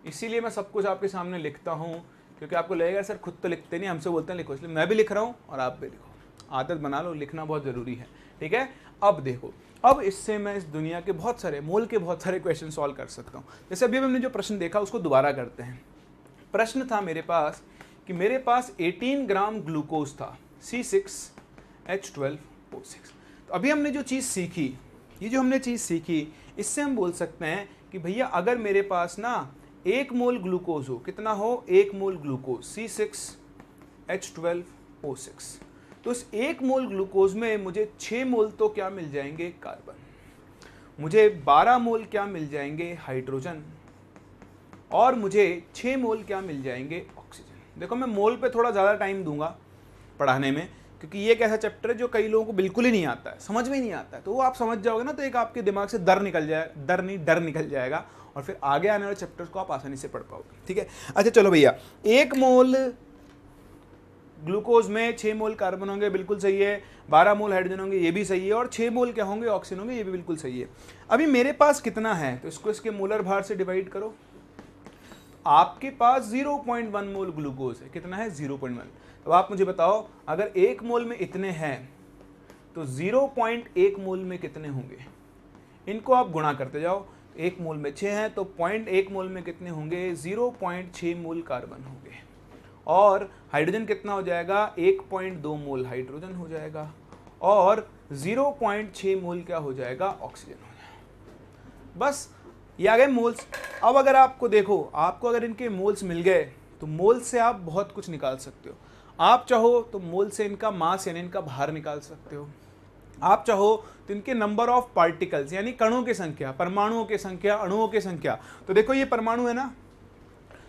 इसीलिए मैं सब कुछ आपके सामने लिखता हूँ, क्योंकि आपको लगेगा सर खुद तो लिखते नहीं, हमसे बोलते हैं लिखो, इसलिए मैं भी लिख रहा हूँ और आप भी लिखो। आदत बना लो, लिखना बहुत ज़रूरी है, ठीक है। अब देखो, अब इससे मैं इस दुनिया के बहुत सारे मोल के बहुत सारे क्वेश्चन सॉल्व कर सकता हूँ। जैसे अभी हमने जो प्रश्न देखा उसको दोबारा करते हैं। प्रश्न था मेरे पास कि मेरे पास 18 ग्राम ग्लूकोज था, C6H12O6। तो अभी हमने जो चीज़ सीखी, ये जो हमने चीज़ सीखी, इससे हम बोल सकते हैं कि भैया अगर मेरे पास ना 1 मोल ग्लूकोज हो, कितना हो, 1 मोल ग्लूकोज C6H12O6, तो इस 1 मोल ग्लूकोज में मुझे 6 मोल तो क्या मिल जाएंगे, कार्बन, मुझे 12 मोल क्या मिल जाएंगे, हाइड्रोजन, और मुझे 6 मोल क्या मिल जाएंगे, ऑक्सीजन। देखो मैं मोल पे थोड़ा ज़्यादा टाइम दूंगा पढ़ाने में, क्योंकि ये एक ऐसा चैप्टर है जो कई लोगों को बिल्कुल ही नहीं आता है, समझ में ही नहीं आता है। तो वो आप समझ जाओगे ना, तो एक आपके दिमाग से डर निकल जाएगा और फिर आगे आने वाले चैप्टर्स को आप आसानी से पढ़ पाओगे, ठीक है। अच्छा चलो भैया, 1 मोल ग्लूकोज में 6 मोल कार्बन होंगे, बिल्कुल सही है। 12 मोल हाइड्रोजन होंगे, ये भी सही है। और 6 मोल क्या होंगे, ऑक्सीजन होंगे, ये भी बिल्कुल सही है। अभी मेरे पास कितना है, तो इसको इसके मोलर भार से डिवाइड करो। आपके पास 0.1 मोल ग्लूकोज है, कितना है, 0.1। तो आप मुझे बताओ, अगर 1 मोल में इतने हैं तो 0.1 मोल में कितने होंगे, इनको आप गुणा करते जाओ। 1 मोल में 6 हैं तो 0.1 मोल में कितने होंगे, 0.6 मोल कार्बन होंगे। और हाइड्रोजन कितना हो जाएगा, 1.2 मोल हाइड्रोजन हो जाएगा, और 0.6 मोल क्या हो जाएगा, ऑक्सीजन हो जाएगा। बस ये आ गए मोल्स। अब अगर आपको देखो, आपको अगर इनके मोल्स मिल गए तो मोल से आप बहुत कुछ निकाल सकते हो। आप चाहो तो मोल से इनका मास यानी इनका भार निकाल सकते हो। आप चाहो तो इनके नंबर ऑफ पार्टिकल्स यानी कणों की संख्या, परमाणुओं की संख्या, अणुओं की संख्या। तो देखो ये परमाणु है ना,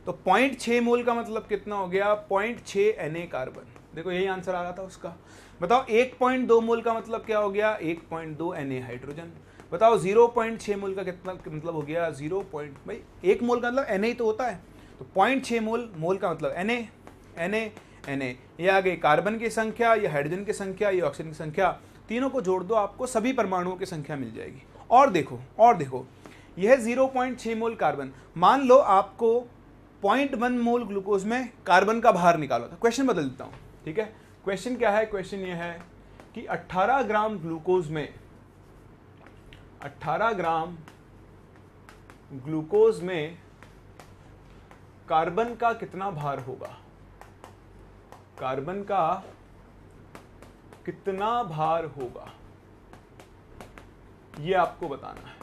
तो 0.6 मोल का मतलब कितना हो गया, 0.6 Na कार्बन। देखो यही आंसर आ रहा था उसका। बताओ 1.2 मोल का मतलब क्या हो गया, 1.2 Na हाइड्रोजन। बताओ 0.6 मोल का कितना मतलब हो गया, 0. भाई 1 मोल का मतलब Na ही तो होता है, तो 0.6 मोल का मतलब Na। ये आ गई कार्बन की संख्या, ये हाइड्रोजन की संख्या, ये ऑक्सीजन की संख्या। तीनों को जोड़ दो, आपको सभी परमाणुओं की संख्या मिल जाएगी। और देखो यह 0.6 मोल कार्बन। मान लो आपको 0.1 मोल ग्लूकोज में कार्बन का भार निकालो था। क्वेश्चन बदल देता हूँ, ठीक है। क्वेश्चन क्या है, क्वेश्चन ये है कि 18 ग्राम ग्लूकोज में 18 ग्राम ग्लूकोज में कार्बन का कितना भार होगा, कार्बन का कितना भार होगा, ये आपको बताना है,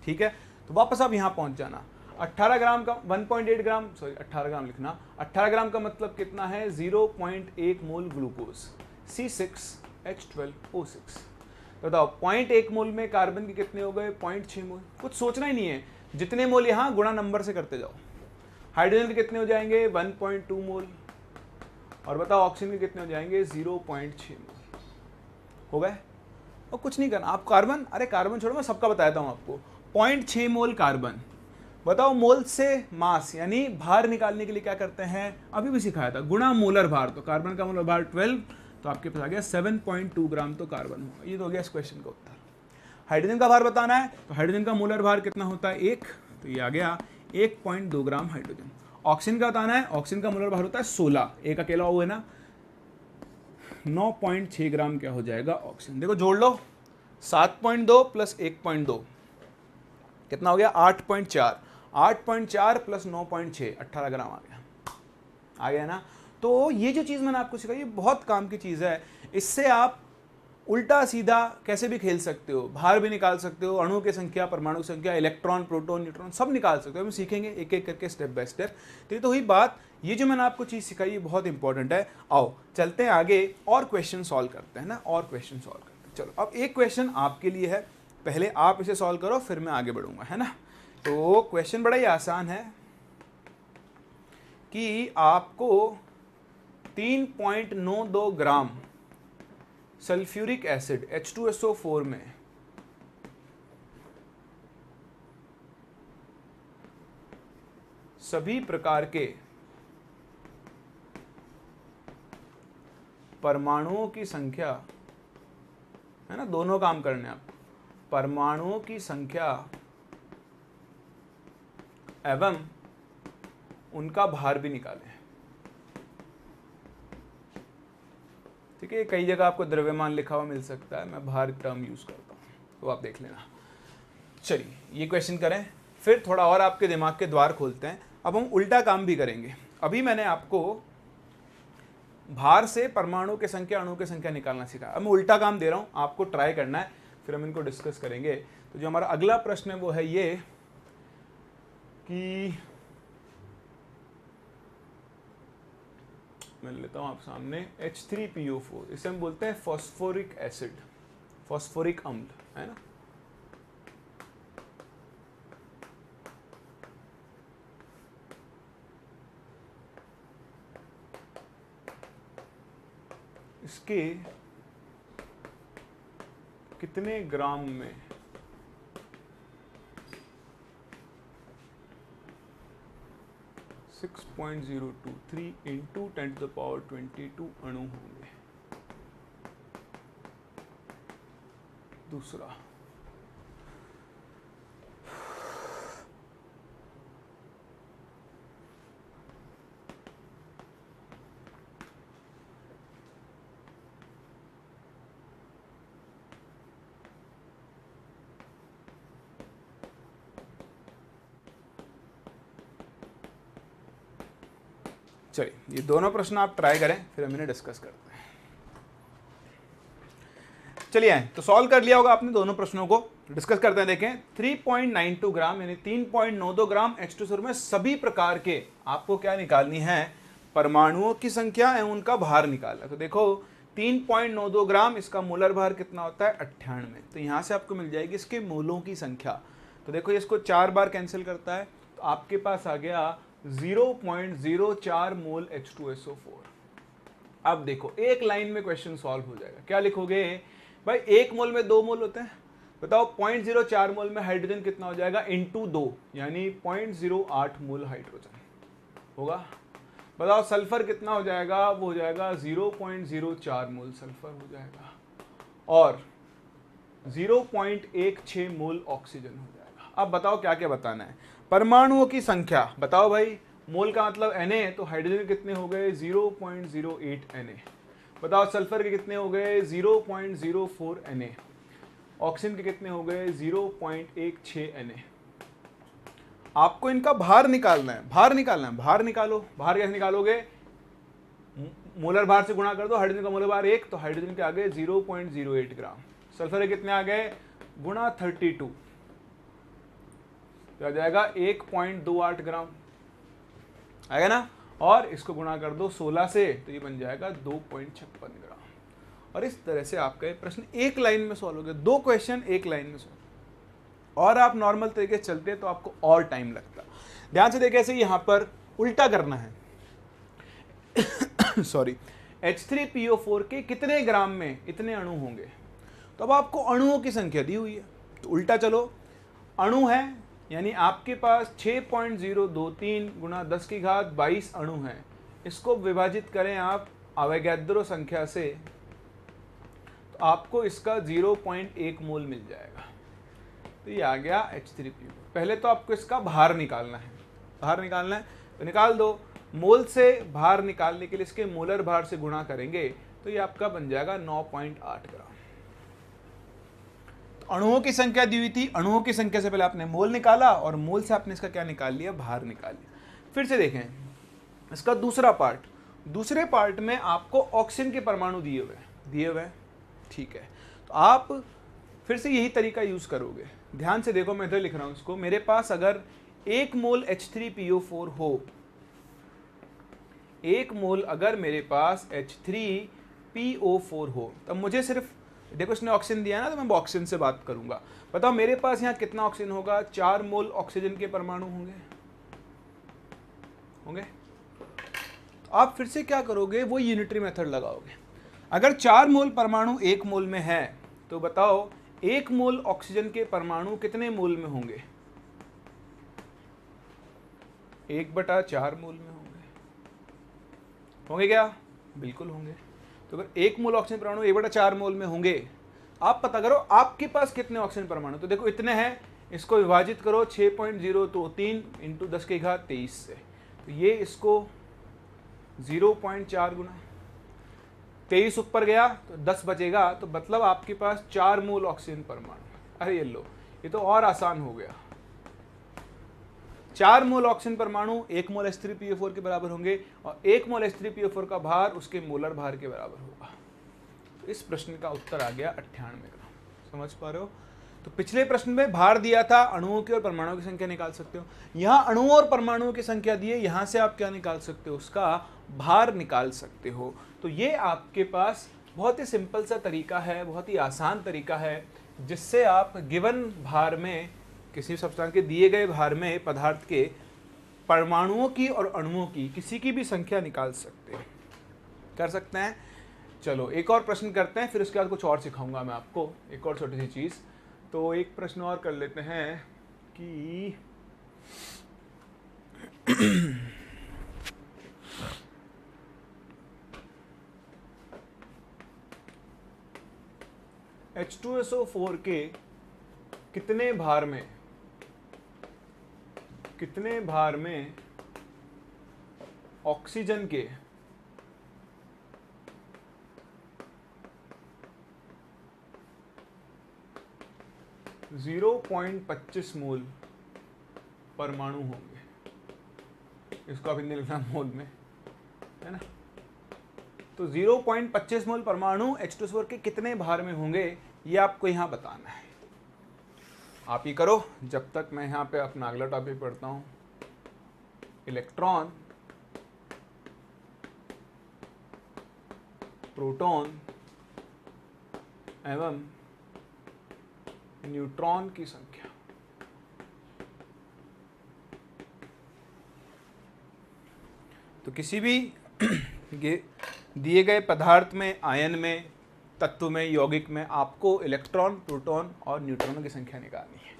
ठीक है। तो वापस आप यहां पहुंच जाना। 18 ग्राम का 1.8 ग्राम, सॉरी 18 ग्राम लिखना। 18 ग्राम का मतलब कितना है, 0.1 मोल ग्लूकोज C6H12O6। तो बताओ 0.1 मोल में कार्बन के कितने हो गए, 0.6 मोल। कुछ सोचना ही नहीं है, जितने मोल यहां गुणा नंबर से करते जाओ। हाइड्रोजन के कितने हो जाएंगे, 1.2 मोल। और बताओ ऑक्सीजन के कितने हो जाएंगे, 0.6 मोल हो गए। और कुछ नहीं करना, आप कार्बन, अरे कार्बन छोड़ो, मैं सबका बताता हूं आपको। 0.6 मोल कार्बन। बताओ मोल से मास यानी भार निकालने के लिए क्या करते हैं, अभी भी सिखाया था, गुणा मोलर भार। तो कार्बन का मोलर भार 12, तो आपके पास आ गया 7.2 ग्राम तो कार्बन होगा। ये तो हो गया इस क्वेश्चन का उत्तर। हाइड्रोजन का भार बताना है, तो हाइड्रोजन का मोलर भार कितना होता है, 1, तो ये आ गया 1.2 ग्राम हाइड्रोजन। ऑक्सीजन का बताना है, ऑक्सीजन का मोलर भार होता है 16, एक अकेला वो है ना, 9.6 ग्राम क्या हो जाएगा, ऑक्सीजन। देखो जोड़ लो, 7.2 प्लस 1.2 कितना हो गया, 8.4। 8.4 प्लस 9.6, 18 ग्राम आ गया ना। तो ये जो चीज़ मैंने आपको सिखाई, ये बहुत काम की चीज़ है। इससे आप उल्टा सीधा कैसे भी खेल सकते हो, भार भी निकाल सकते हो, अणुओं की संख्या, परमाणु की संख्या, इलेक्ट्रॉन, प्रोटॉन, न्यूट्रॉन सब निकाल सकते हो। हम सीखेंगे एक एक करके, स्टेप बाय स्टेप। तो ये तो हुई बात, ये जो मैंने आपको चीज़ सिखाई ये बहुत इंपॉर्टेंट है। आओ चलते हैं आगे और क्वेश्चन सॉल्व करते हैं ना, और क्वेश्चन सॉल्व करते हैं। चलो अब एक क्वेश्चन आपके लिए है, पहले आप इसे सॉल्व करो फिर मैं आगे बढ़ूंगा, है ना। तो क्वेश्चन बड़ा ही आसान है कि आपको 3.92 ग्राम सल्फ्यूरिक एसिड H2SO4 में सभी प्रकार के परमाणुओं की संख्या, है ना, दोनों काम करने आप, परमाणुओं की संख्या एवं उनका भार भी निकालें। ठीक है, कई जगह आपको द्रव्यमान लिखा हुआ मिल सकता है, मैं भार टर्म यूज करता हूं, तो आप देख लेना। चलिए ये क्वेश्चन करें, फिर थोड़ा और आपके दिमाग के द्वार खोलते हैं। अब हम उल्टा काम भी करेंगे। अभी मैंने आपको भार से परमाणु की संख्या, अणु की संख्या निकालना सिखाया। अब मैं उल्टा काम दे रहा हूं, आपको ट्राई करना है, फिर हम इनको डिस्कस करेंगे। तो जो हमारा अगला प्रश्न है वो है ये कि मैं लेता हूं आप सामने H3PO4, इसे हम बोलते हैं फॉस्फोरिक एसिड, फॉस्फोरिक अम्ल, है ना। इसके कितने ग्राम में 6.023 इंटू 10⁻22 अणु होंगे। दूसरा, चलिए ये दोनों प्रश्न आप ट्राई करें, फिर हम इन्हें डिस्कस करते हैं। चलिए आए, तो सॉल्व कर लिया होगा आपने दोनों प्रश्नों को, डिस्कस करते हैं। देखें 3.92 ग्राम यानी 3.92 ग्राम H2SO4 में सभी प्रकार के आपको क्या निकालनी है, परमाणुओं की संख्या एवं उनका भार निकालना। तो देखो 3.92 ग्राम, इसका मोलर भार कितना होता है 98। तो यहां से आपको मिल जाएगी इसके मोलों की संख्या। तो देखो इसको 4 बार कैंसिल करता है, तो आपके पास आ गया 0.04 मोल H2SO4। अब देखो एक लाइन में क्वेश्चन सॉल्व हो जाएगा। क्या लिखोगे भाई, 1 मोल में 2 मोल होते हैं, बताओ 0.04 मोल में हाइड्रोजन कितना हो जाएगा, इंटू 2 यानी 0.08 मोल हाइड्रोजन होगा। बताओ सल्फर कितना हो जाएगा, वो हो जाएगा 0.04 मोल सल्फर हो जाएगा, और 0.16 मोल ऑक्सीजन हो जाएगा। अब बताओ क्या क्या बताना है, परमाणुओं की संख्या बताओ भाई, मोल का मतलब Na, तो हाइड्रोजन कितने हो गए 0.08 Na। बताओ सल्फर के कितने हो गए 0.04 Na, ऑक्सीजन के कितने हो गए 0.16 Na। आपको इनका भार निकालना है, भार निकालना है, भार निकालो। भार कैसे निकालोगे, मोलर भार से गुणा कर दो, हाइड्रोजन का मोलर भार 1, तो हाइड्रोजन के आ गए 0.08 ग्राम, सल्फर के कितने आ गए गुणा 32, तो आ जाएगा 1.28 ग्राम आएगा ना, और इसको गुणा कर दो 16 से, तो ये बन जाएगा 2.56 ग्राम। और इस तरह से आपका ये प्रश्न एक लाइन में सॉल्व हो गया, 2 क्वेश्चन एक लाइन में सॉल्व। और आप नॉर्मल तरीके से चलते तो आपको और टाइम लगता। ध्यान से देखिए, ऐसे यहां पर उल्टा करना है सॉरी, H3PO4 के कितने ग्राम में इतने अणु होंगे। तो अब आपको अणुओं की संख्या दी हुई है, तो उल्टा चलो, अणु है यानी आपके पास 6.023 गुणा 10 की घात 22 अणु हैं, इसको विभाजित करें आप अवोगाद्रो संख्या से, तो आपको इसका 0.1 मोल मिल जाएगा। तो ये आ गया H3PO। पहले तो आपको इसका भार निकालना है, भार निकालना है तो निकाल दो। मोल से भार निकालने के लिए इसके मोलर भार से गुणा करेंगे, तो ये आपका बन जाएगा 9.8 ग्राम। अणुओं की संख्या दी हुई थी, अणुओं की संख्या से पहले आपने मोल निकाला, और मोल से आपने इसका क्या निकाल लिया, भार निकाल लिया। फिर से देखें इसका दूसरा पार्ट, दूसरे पार्ट में आपको ऑक्सीजन के परमाणु दिए हुए हैं, ठीक है। तो आप फिर से यही तरीका यूज करोगे। ध्यान से देखो, मैं इधर लिख रहा हूं इसको, मेरे पास अगर 1 मोल H3PO4 हो, 1 मोल अगर मेरे पास H3PO4 हो, तब मुझे सिर्फ देखो इसने ऑक्सीजन दिया ना, तो मैं ऑक्सीजन से बात करूंगा। बताओ मेरे पास यहाँ कितना ऑक्सीजन होगा? 4 मोल ऑक्सीजन के परमाणु होंगे। तो आप फिर से क्या करोगे, वो यूनिटरी मेथड लगाओगे। अगर 4 मोल परमाणु 1 मोल में है तो बताओ 1 मोल ऑक्सीजन के परमाणु कितने मोल में होंगे? 1/4 मोल में होंगे क्या? बिल्कुल होंगे। तो अगर 1 मोल ऑक्सीजन परमाणु 1/4 मोल में होंगे, आप पता करो आपके पास कितने ऑक्सीजन परमाणु। तो देखो इतने हैं, इसको विभाजित करो 6.023 × 10⁻23 से, तो ये इसको 0.4 गुना 23 ऊपर गया तो 10 बचेगा, तो मतलब आपके पास 4 मोल ऑक्सीजन परमाणु। अरे ये लो, ये तो और आसान हो गया। 4 मोल ऑक्सीजन परमाणु 1 मोल H3PO4 के बराबर होंगे और 1 मोल H3PO4 का भार उसके मोलर भार के बराबर होगा। तो इस प्रश्न का उत्तर आ गया 98 ग्राम। समझ पा रहे हो? तो पिछले प्रश्न में भार दिया था, अणुओं की और परमाणुओं की संख्या निकाल सकते हो। यहाँ अणुओं और परमाणुओं की संख्या दी है, यहाँ से आप क्या निकाल सकते हो? उसका भार निकाल सकते हो। तो ये आपके पास बहुत ही सिंपल सा तरीका है, बहुत ही आसान तरीका है, जिससे आप गिवन भार में, किसी सब्सटेंस के दिए गए भार में पदार्थ के परमाणुओं की और अणुओं की किसी की भी संख्या निकाल सकते हैं। कर सकते हैं। चलो एक और प्रश्न करते हैं, फिर उसके बाद कुछ और सिखाऊंगा मैं आपको, एक और छोटी सी चीज़। तो एक प्रश्न और कर लेते हैं कि H2SO4 के कितने भार में ऑक्सीजन के 0.25 मोल परमाणु होंगे? इसको आप हिंदी लिखना मोल में, है ना। तो 0.25 मोल परमाणु H2SO4 के कितने भार में होंगे, ये आपको यहाँ बताना है। आप ही करो जब तक मैं यहाँ पे अपना अगला टॉपिक पढ़ता हूँ। इलेक्ट्रॉन, प्रोटॉन एवं न्यूट्रॉन की संख्या। तो किसी भी दिए गए पदार्थ में, आयन में, तत्व में, यौगिक में आपको इलेक्ट्रॉन, प्रोटॉन और न्यूट्रॉन की संख्या निकालनी है।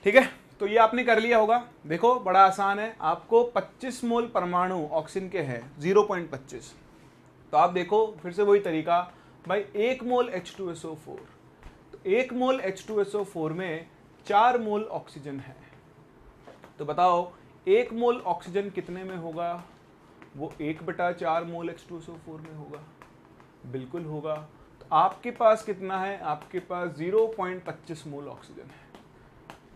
ठीक है, तो ये आपने कर लिया होगा। देखो बड़ा आसान है। आपको 25 मोल परमाणु ऑक्सीजन के हैं, 0.25। तो आप देखो फिर से वही तरीका, भाई 1 मोल H2SO4, तो 1 मोल H2SO4 में 4 मोल ऑक्सीजन है। तो बताओ 1 मोल ऑक्सीजन कितने में होगा? वो 1/4 मोल H2SO4 में होगा। बिल्कुल होगा। तो आपके पास कितना है? आपके पास 0.25 मोल ऑक्सीजन है।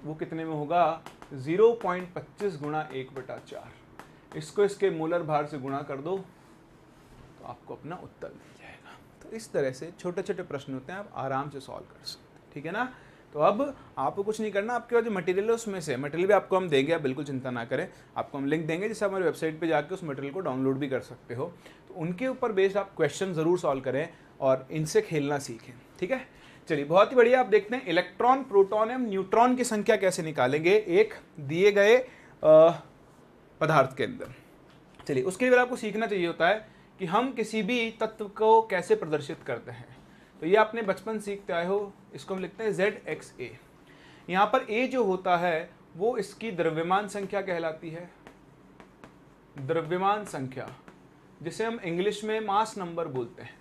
वो कितने में होगा? 0.25 गुणा 1/4। इसको इसके मोलर भार से गुणा कर दो तो आपको अपना उत्तर मिल जाएगा। तो इस तरह से छोटे छोटे प्रश्न होते हैं, आप आराम से सॉल्व कर सकते हैं। ठीक है ना। तो अब आपको कुछ नहीं करना, आपके पास जो मटेरियल है उसमें से, मटेरियल भी आपको हम देंगे, आप बिल्कुल चिंता ना करें। आपको हम लिंक देंगे जिससे हमारी वेबसाइट पे जाकर उस मटेरियल को डाउनलोड भी कर सकते हो। तो उनके ऊपर बेस्ड आप क्वेश्चन ज़रूर सॉल्व करें और इनसे खेलना सीखें। ठीक है, चलिए बहुत ही बढ़िया। आप देखते हैं इलेक्ट्रॉन, प्रोटॉन एवं न्यूट्रॉन की संख्या कैसे निकालेंगे एक दिए गए पदार्थ के अंदर। चलिए उसके लिए आपको सीखना चाहिए होता है कि हम किसी भी तत्व को कैसे प्रदर्शित करते हैं। तो ये आपने बचपन सीखते आए हो। इसको हम लिखते हैं ZXA। यहाँ पर A जो होता है वो इसकी द्रव्यमान संख्या कहलाती है, द्रव्यमान संख्या, जिसे हम इंग्लिश में मास नंबर बोलते हैं,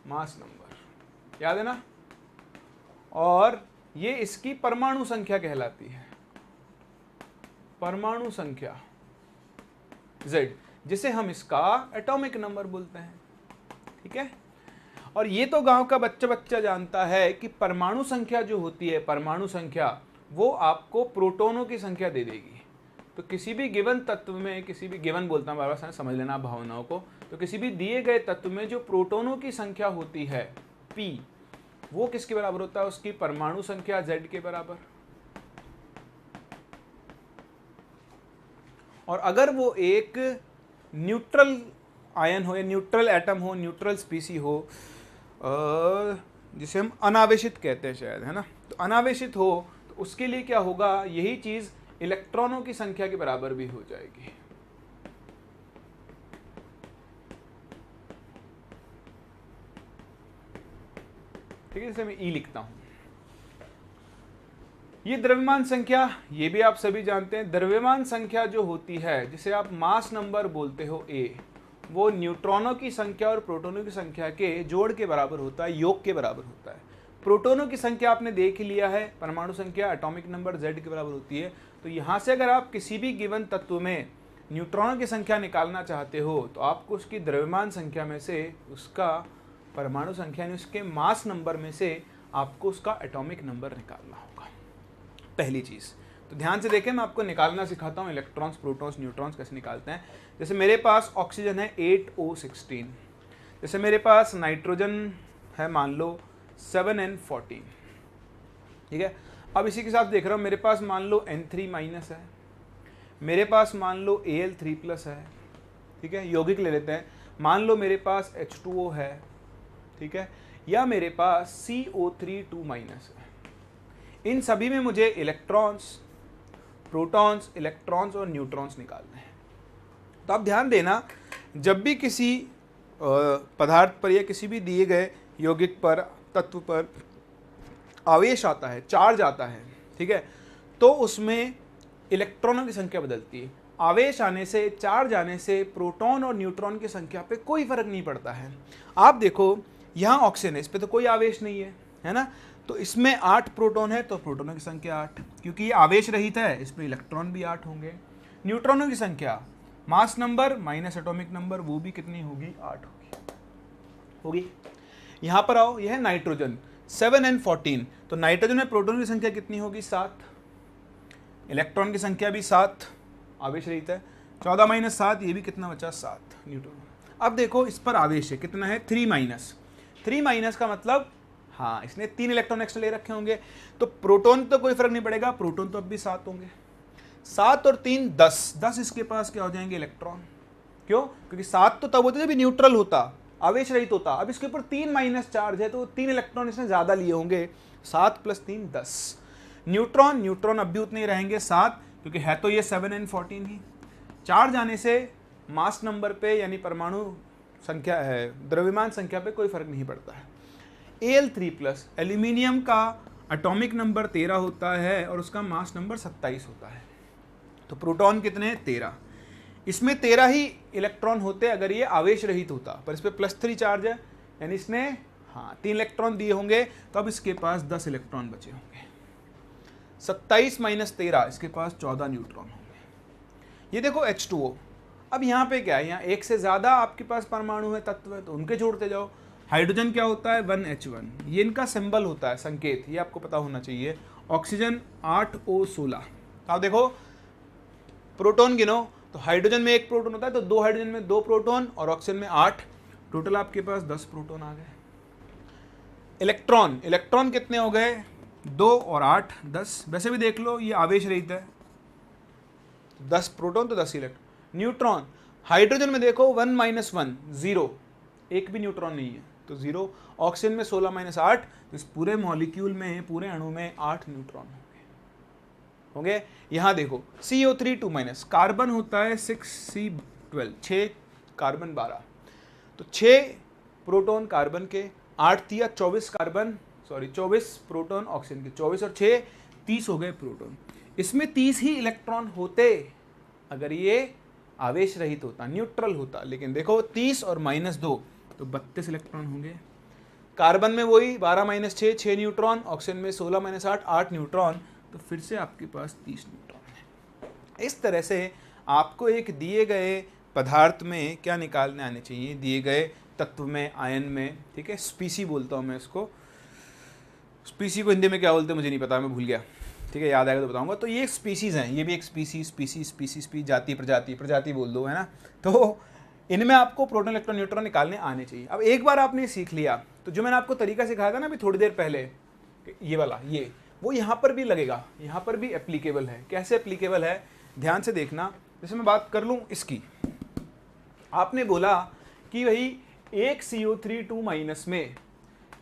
मास नंबर, याद है ना। और ये इसकी परमाणु संख्या कहलाती है, परमाणु संख्या Z, जिसे हम इसका एटॉमिक नंबर बोलते हैं। ठीक है। और ये तो गांव का बच्चा जानता है कि परमाणु संख्या जो होती है, परमाणु संख्या, वो आपको प्रोटॉनों की संख्या दे देगी। तो किसी भी गिवन तत्व में, किसी भी गिवन बोलता हूँ बार बार, समझ लेना भावनाओं को, तो किसी भी दिए गए तत्व में जो प्रोटॉनों की संख्या होती है P, वो किसके बराबर होता है? उसकी परमाणु संख्या Z के बराबर। और अगर वो एक न्यूट्रल आयन हो या न्यूट्रल एटम हो, न्यूट्रल स्पीसी हो, जिसे हम अनावेशित कहते हैं शायद, है ना। तो अनावेशित हो तो उसके लिए क्या होगा, यही चीज इलेक्ट्रॉनों की संख्या के बराबर भी हो जाएगी। ठीक है, जैसे मैं ई लिखता हूं, ये द्रव्यमान संख्या, ये भी आप सभी जानते हैं। द्रव्यमान संख्या जो होती है, जिसे आप मास नंबर बोलते हो ए, वो न्यूट्रॉनों की संख्या और प्रोटॉनों की संख्या के जोड़ के बराबर होता है, योग के बराबर होता है। प्रोटॉनों की संख्या आपने देख ही लिया है, परमाणु संख्या एटॉमिक नंबर Z के बराबर होती है। तो यहाँ से अगर आप किसी भी गिवन तत्व में न्यूट्रॉनों की संख्या निकालना चाहते हो तो आपको उसकी द्रव्यमान संख्या में से उसका परमाणु संख्या यानी उसके मास नंबर में से आपको उसका एटॉमिक नंबर निकालना होगा, पहली चीज़। तो ध्यान से देखें, मैं आपको निकालना सिखाता हूँ इलेक्ट्रॉन्स, प्रोटॉन्स, न्यूट्रॉन्स कैसे निकालते हैं। जैसे मेरे पास ऑक्सीजन है 8O16, जैसे मेरे पास नाइट्रोजन है मान लो 7N14, ठीक है। अब इसी के साथ देख रहा हूँ मेरे पास मान लो N3- है, मेरे पास मान लो Al3+ है, ठीक है, यौगिक ले लेते हैं। मान लो मेरे पास H2O है, ठीक है, या मेरे पास CO3 है। इन सभी में मुझे इलेक्ट्रॉन्स, प्रोटॉन्स, इलेक्ट्रॉन्स और न्यूट्रॉन्स निकालने हैं। तो आप ध्यान देना, जब भी किसी पदार्थ पर या किसी भी दिए गए यौगिक पर, तत्व पर आवेश आता है, चार्ज आता है, ठीक है, तो उसमें इलेक्ट्रॉनों की संख्या बदलती है। आवेश आने से, चार्ज आने से प्रोटॉन और न्यूट्रॉन की संख्या पे कोई फर्क नहीं पड़ता है। आप देखो यहाँ ऑक्सीजन है, इस पे तो कोई आवेश नहीं है ना, तो इसमें 8 प्रोटॉन है तो प्रोटॉनों की संख्या 8, क्योंकि ये आवेश रहित है, इसमें इलेक्ट्रॉन भी 8 होंगे। न्यूट्रॉनों की संख्या mass number minus atomic number, वो भी कितनी होगी, 8 होगी। यहाँ पर आओ, यह है नाइट्रोजन 7N14, तो नाइट्रोजन में प्रोटॉन की संख्या कितनी होगी, 7, इलेक्ट्रॉन की संख्या भी 7, आवेश रहित है। 14 - 7, ये भी कितना बचा, 7 न्यूट्रॉन। अब देखो इस पर आवेश है, कितना है, 3- का मतलब, हाँ, इसने 3 इलेक्ट्रॉन एक्स्ट्रा ले रखे होंगे, तो प्रोटॉन तो कोई फर्क नहीं पड़ेगा, प्रोटॉन तो अब भी 7 होंगे। 7 और 3 10 इसके पास क्या हो जाएंगे, इलेक्ट्रॉन। क्यों, क्योंकि 7 तो तब होते जब न्यूट्रल होता, आवेश रहित होता। अब इसके ऊपर 3- चार्ज है तो 3 इलेक्ट्रॉन इसने ज्यादा लिए होंगे, 7 + 3 10। न्यूट्रॉन अब भी उतने ही रहेंगे 7, क्योंकि है तो ये 7N14 ही। चार्ज आने से मास नंबर पे यानी परमाणु संख्या है, द्रव्यमान संख्या पे कोई फर्क नहीं पड़ता है। Al3+, एल्यूमिनियम का एटॉमिक नंबर 13 होता है और उसका मास नंबर 27 होता है। तो प्रोटॉन कितने, 13, इसमें 13 ही इलेक्ट्रॉन होते अगर ये आवेश रहित होता, पर इस पर +3 चार्ज है, यानी इसने, हाँ, 3 इलेक्ट्रॉन दिए होंगे, तो अब इसके पास 10 इलेक्ट्रॉन बचे होंगे। 27 - 13, इसके पास 14 न्यूट्रॉन होंगे। ये देखो H2O। अब यहाँ पे क्या है, यहाँ एक से ज़्यादा आपके पास परमाणु है, तत्व है, तो उनके जोड़ते जाओ। हाइड्रोजन क्या होता है, 1H1, ये इनका सिंबल होता है, संकेत, ये आपको पता होना चाहिए। Oxygen 8O16। आप देखो प्रोटॉन गिनो, तो हाइड्रोजन में 1 प्रोटॉन होता है, तो 2 हाइड्रोजन में 2 प्रोटॉन और ऑक्सीजन में 8, टोटल आपके पास 10 प्रोटॉन आ गए। इलेक्ट्रॉन कितने हो गए, 2 और 8 10। वैसे भी देख लो ये आवेश रहित है, 10 प्रोटॉन तो 10 इलेक्ट्रॉन। न्यूट्रॉन, हाइड्रोजन में देखो 1 - 1 0, एक भी न्यूट्रॉन नहीं है तो 0। ऑक्सीजन में 16 - 8, तो इस पूरे मॉलिक्यूल में, पूरे अणु में 8 न्यूट्रॉन होंगे। यहाँ देखो CO3 2-, कार्बन होता है 6C12, 6 कार्बन 12, तो 6 प्रोटॉन कार्बन के, 8 दिया 24 कार्बन, 24 प्रोटॉन ऑक्सीजन के, 24 और 6 30 हो गए प्रोटॉन। इसमें 30 ही इलेक्ट्रॉन होते अगर ये आवेश रहित होता, न्यूट्रल होता, लेकिन देखो 30 और -2, तो 32 इलेक्ट्रॉन होंगे। कार्बन में वही 12 - 6 6 न्यूट्रॉन, ऑक्सीजन में 16 - 8 8 न्यूट्रॉन, तो फिर से आपके पास 30 न्यूट्रॉन है। इस तरह से आपको एक दिए गए पदार्थ में क्या निकालने आने चाहिए, दिए गए तत्व में, आयन में, ठीक है, स्पीसी बोलता हूँ मैं इसको, स्पीसी को हिंदी में क्या बोलते हैं मुझे नहीं पता, मैं भूल गया, ठीक है, याद आएगा तो बताऊंगा। तो ये एक स्पीसीज हैं, ये भी एक स्पीसी, जाति, प्रजाति बोल दो, है ना। तो इनमें आपको प्रोटॉन, इलेक्ट्रॉन, न्यूट्रॉन निकालने आने चाहिए। अब एक बार आपने सीख लिया तो जो मैंने आपको तरीका सिखाया था ना अभी थोड़ी देर पहले, ये वाला, ये वो यहाँ पर भी लगेगा, यहाँ पर भी एप्लीकेबल है। कैसे एप्लीकेबल है, ध्यान से देखना। जैसे मैं बात कर लूँ इसकी, आपने बोला कि भाई एक CO3 2- में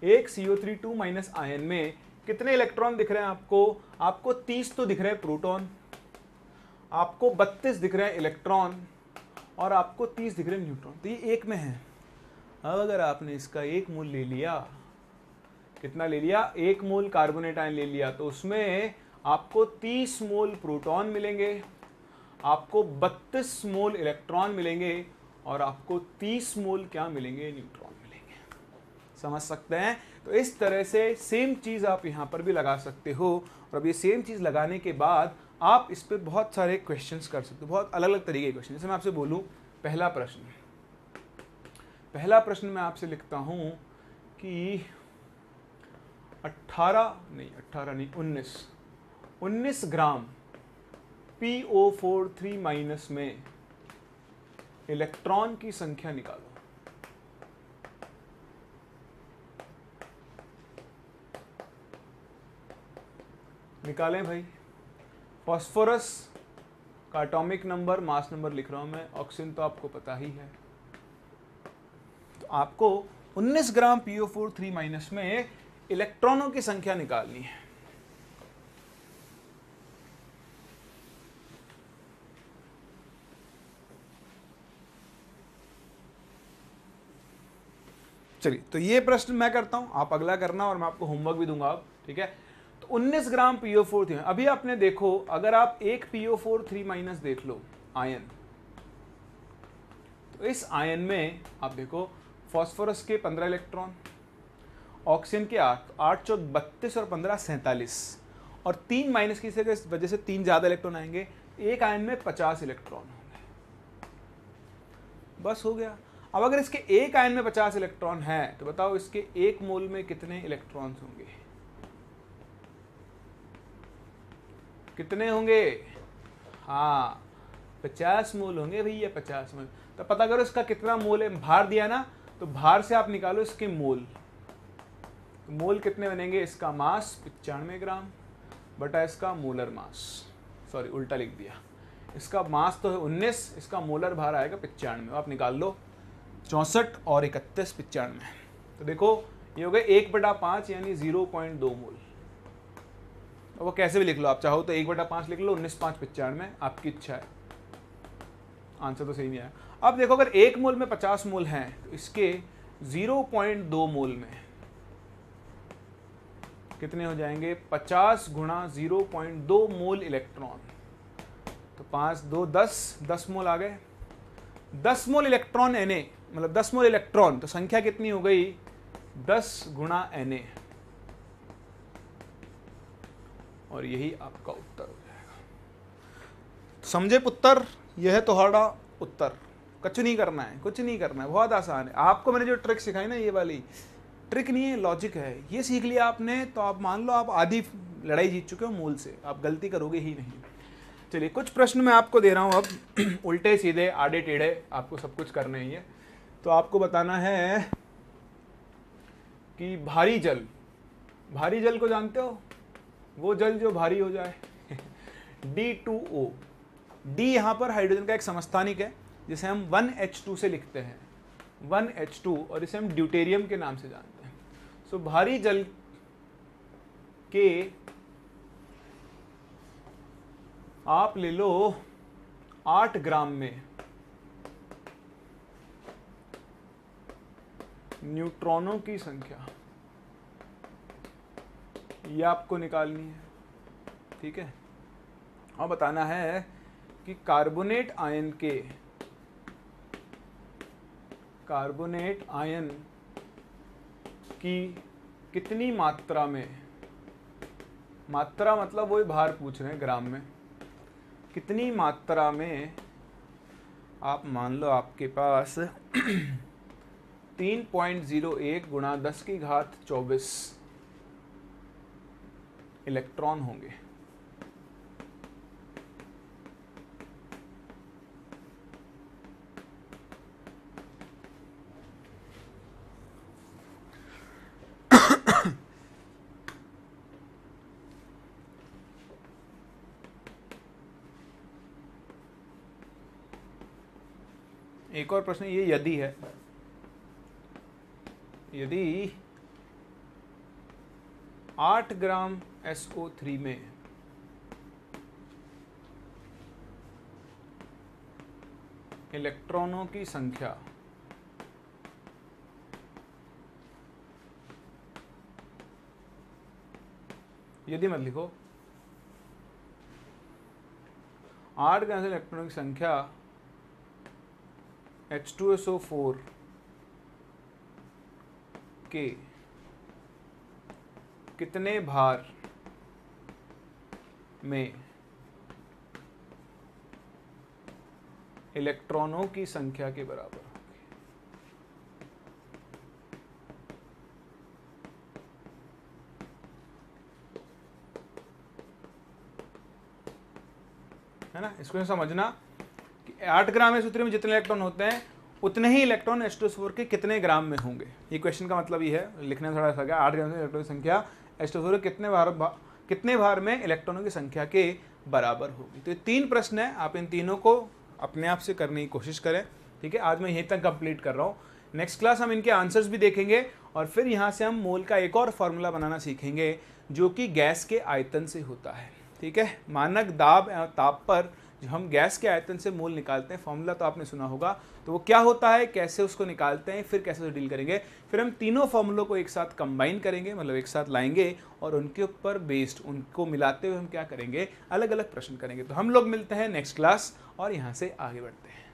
एक CO3 माइनस आयन में कितने इलेक्ट्रॉन दिख रहे हैं आपको? आपको 30 तो दिख रहे हैं प्रोटॉन, आपको 32 दिख रहे हैं इलेक्ट्रॉन, और आपको 30 दिख रहे हैं न्यूट्रॉन। तो ये एक में है। अब अगर आपने इसका एक मोल ले लिया, कितना ले लिया? एक मोल कार्बोनेट आयन ले लिया, तो उसमें आपको 30 मोल प्रोटॉन मिलेंगे, आपको 32 मोल इलेक्ट्रॉन मिलेंगे, और आपको 30 मोल क्या मिलेंगे? न्यूट्रॉन मिलेंगे। समझ सकते हैं? तो इस तरह से सेम चीज़ आप यहाँ पर भी लगा सकते हो। और अब ये सेम चीज़ लगाने के बाद आप इस पर बहुत सारे क्वेश्चंस कर सकते हो, बहुत अलग अलग तरीके के क्वेश्चन। जैसे मैं आपसे बोलूँ, पहला प्रश्न मैं आपसे लिखता हूँ कि 19 ग्राम PO4 माइनस में इलेक्ट्रॉन की संख्या निकालो। निकालें भाई। फास्फोरस का एटॉमिक नंबर, मास नंबर लिख रहा हूं मैं, ऑक्सीजन तो आपको पता ही है। तो आपको 19 ग्राम PO4 माइनस में इलेक्ट्रॉनों की संख्या निकालनी है। चलिए, तो ये प्रश्न मैं करता हूं, आप अगला करना, और मैं आपको होमवर्क भी दूंगा अब, ठीक है। तो 19 ग्राम PO4 अभी आपने देखो, अगर आप एक PO4 माइनस देख लो आयन, तो इस आयन में आप देखो फास्फोरस के 15 इलेक्ट्रॉन, ऑक्सीजन के 8 चौक 32 और 15 47, और 3 माइनस की वजह से 3 ज़्यादा इलेक्ट्रॉन आएंगे। एक आयन में 50 इलेक्ट्रॉन होंगे, बस हो गया। अब अगर इसके एक आयन में 50 इलेक्ट्रॉन है, तो बताओ इसके एक मोल में कितने इलेक्ट्रॉन्स होंगे? कितने होंगे? हाँ, 50 मोल होंगे भैया, 50 मोल। तो पता करो इसका कितना मोल है। भार दिया ना, तो भार से आप निकालो इसके मोल। तो मोल कितने बनेंगे? इसका मास 95 ग्राम बटा इसका मोलर मास, सॉरी उल्टा लिख दिया। इसका मास तो है 19, इसका मोलर भार आएगा 95। आप निकाल लो, 64 और 31 95। तो देखो ये हो गए 1/5 यानी 0.2 मोल। अब वो कैसे भी लिख लो, आप चाहो तो 1/5 लिख लो, 19 5 95, आपकी इच्छा है। आंसर तो सही नहीं आया। अब देखो अगर एक मोल में 50 मोल हैं, तो इसके 0.2 मोल में कितने हो जाएंगे? 50 गुणा 0.2 मोल इलेक्ट्रॉन। तो 5 2 10 मोल आ गए। 10 मोल इलेक्ट्रॉन Na, मतलब 10 मोल इलेक्ट्रॉन, तो संख्या कितनी हो गई? 10 गुणा Na, और यही आपका उत्तर हो जाएगा। समझे पुत्र? यह है तुम्हारा उत्तर। कुछ नहीं करना है, कुछ नहीं करना है, बहुत आसान है। आपको मैंने जो ट्रिक सिखाई ना, ये वाली ट्रिक नहीं है, लॉजिक है। ये सीख लिया आपने तो आप मान लो आप आधी लड़ाई जीत चुके हो मूल से, आप गलती करोगे ही नहीं। चलिए कुछ प्रश्न मैं आपको दे रहा हूँ अब, उल्टे सीधे आड़े टेढ़े, आपको सब कुछ करना ही है। तो आपको बताना है कि भारी जल को जानते हो? वो जल जो भारी हो जाए D2O। D यहाँ पर हाइड्रोजन का एक समस्थानिक है, जिसे हम 1H2 से लिखते हैं, 1H2, और इसे हम ड्यूटेरियम के नाम से जानते हैं। सो भारी जल के आप ले लो 8 ग्राम में न्यूट्रॉनों की संख्या, ये आपको निकालनी है, ठीक है। और बताना है कि कार्बोनेट आयन की कितनी मात्रा में, मात्रा मतलब वही भार पूछ रहे हैं ग्राम में, कितनी मात्रा में, आप मान लो आपके पास 3.01 गुणा 10 की घात 24 इलेक्ट्रॉन होंगे। एक और प्रश्न, ये यदि है, यदि 8 ग्राम SO3 में इलेक्ट्रॉनों की संख्या यदि मत लिखो, 8 ग्राम इलेक्ट्रॉनों की संख्या H2SO4 के कितने भार में इलेक्ट्रॉनों की संख्या के बराबर होगी। है ना, इसको समझना कि 8 ग्राम SO3 में जितने इलेक्ट्रॉन होते हैं उतने ही इलेक्ट्रॉन H2SO4 के कितने ग्राम में होंगे। ये क्वेश्चन का मतलब ये है, लिखने में थोड़ा सा क्या, 8 ग्राम इलेक्ट्रॉन की संख्या H2SO4 कितने भार में इलेक्ट्रॉनों की संख्या के बराबर होगी। तो ये 3 प्रश्न है, आप इन तीनों को अपने आप से करने की कोशिश करें। ठीक है, आज मैं यहीं तक कंप्लीट कर रहा हूँ। नेक्स्ट क्लास हम इनके आंसर्स भी देखेंगे और फिर यहाँ से हम मोल का एक और फॉर्मूला बनाना सीखेंगे जो कि गैस के आयतन से होता है। ठीक है, मानक दाब और ताप पर जो हम गैस के आयतन से मोल निकालते हैं, फॉर्मूला तो आपने सुना होगा, तो वो क्या होता है, कैसे उसको निकालते हैं, फिर कैसे डील करेंगे। फिर हम तीनों फॉर्मूलों को एक साथ कंबाइन करेंगे, मतलब एक साथ लाएंगे और उनके ऊपर बेस्ड, उनको मिलाते हुए हम क्या करेंगे, अलग अलग प्रश्न करेंगे। तो हम लोग मिलते हैं नेक्स्ट क्लास और यहाँ से आगे बढ़ते हैं।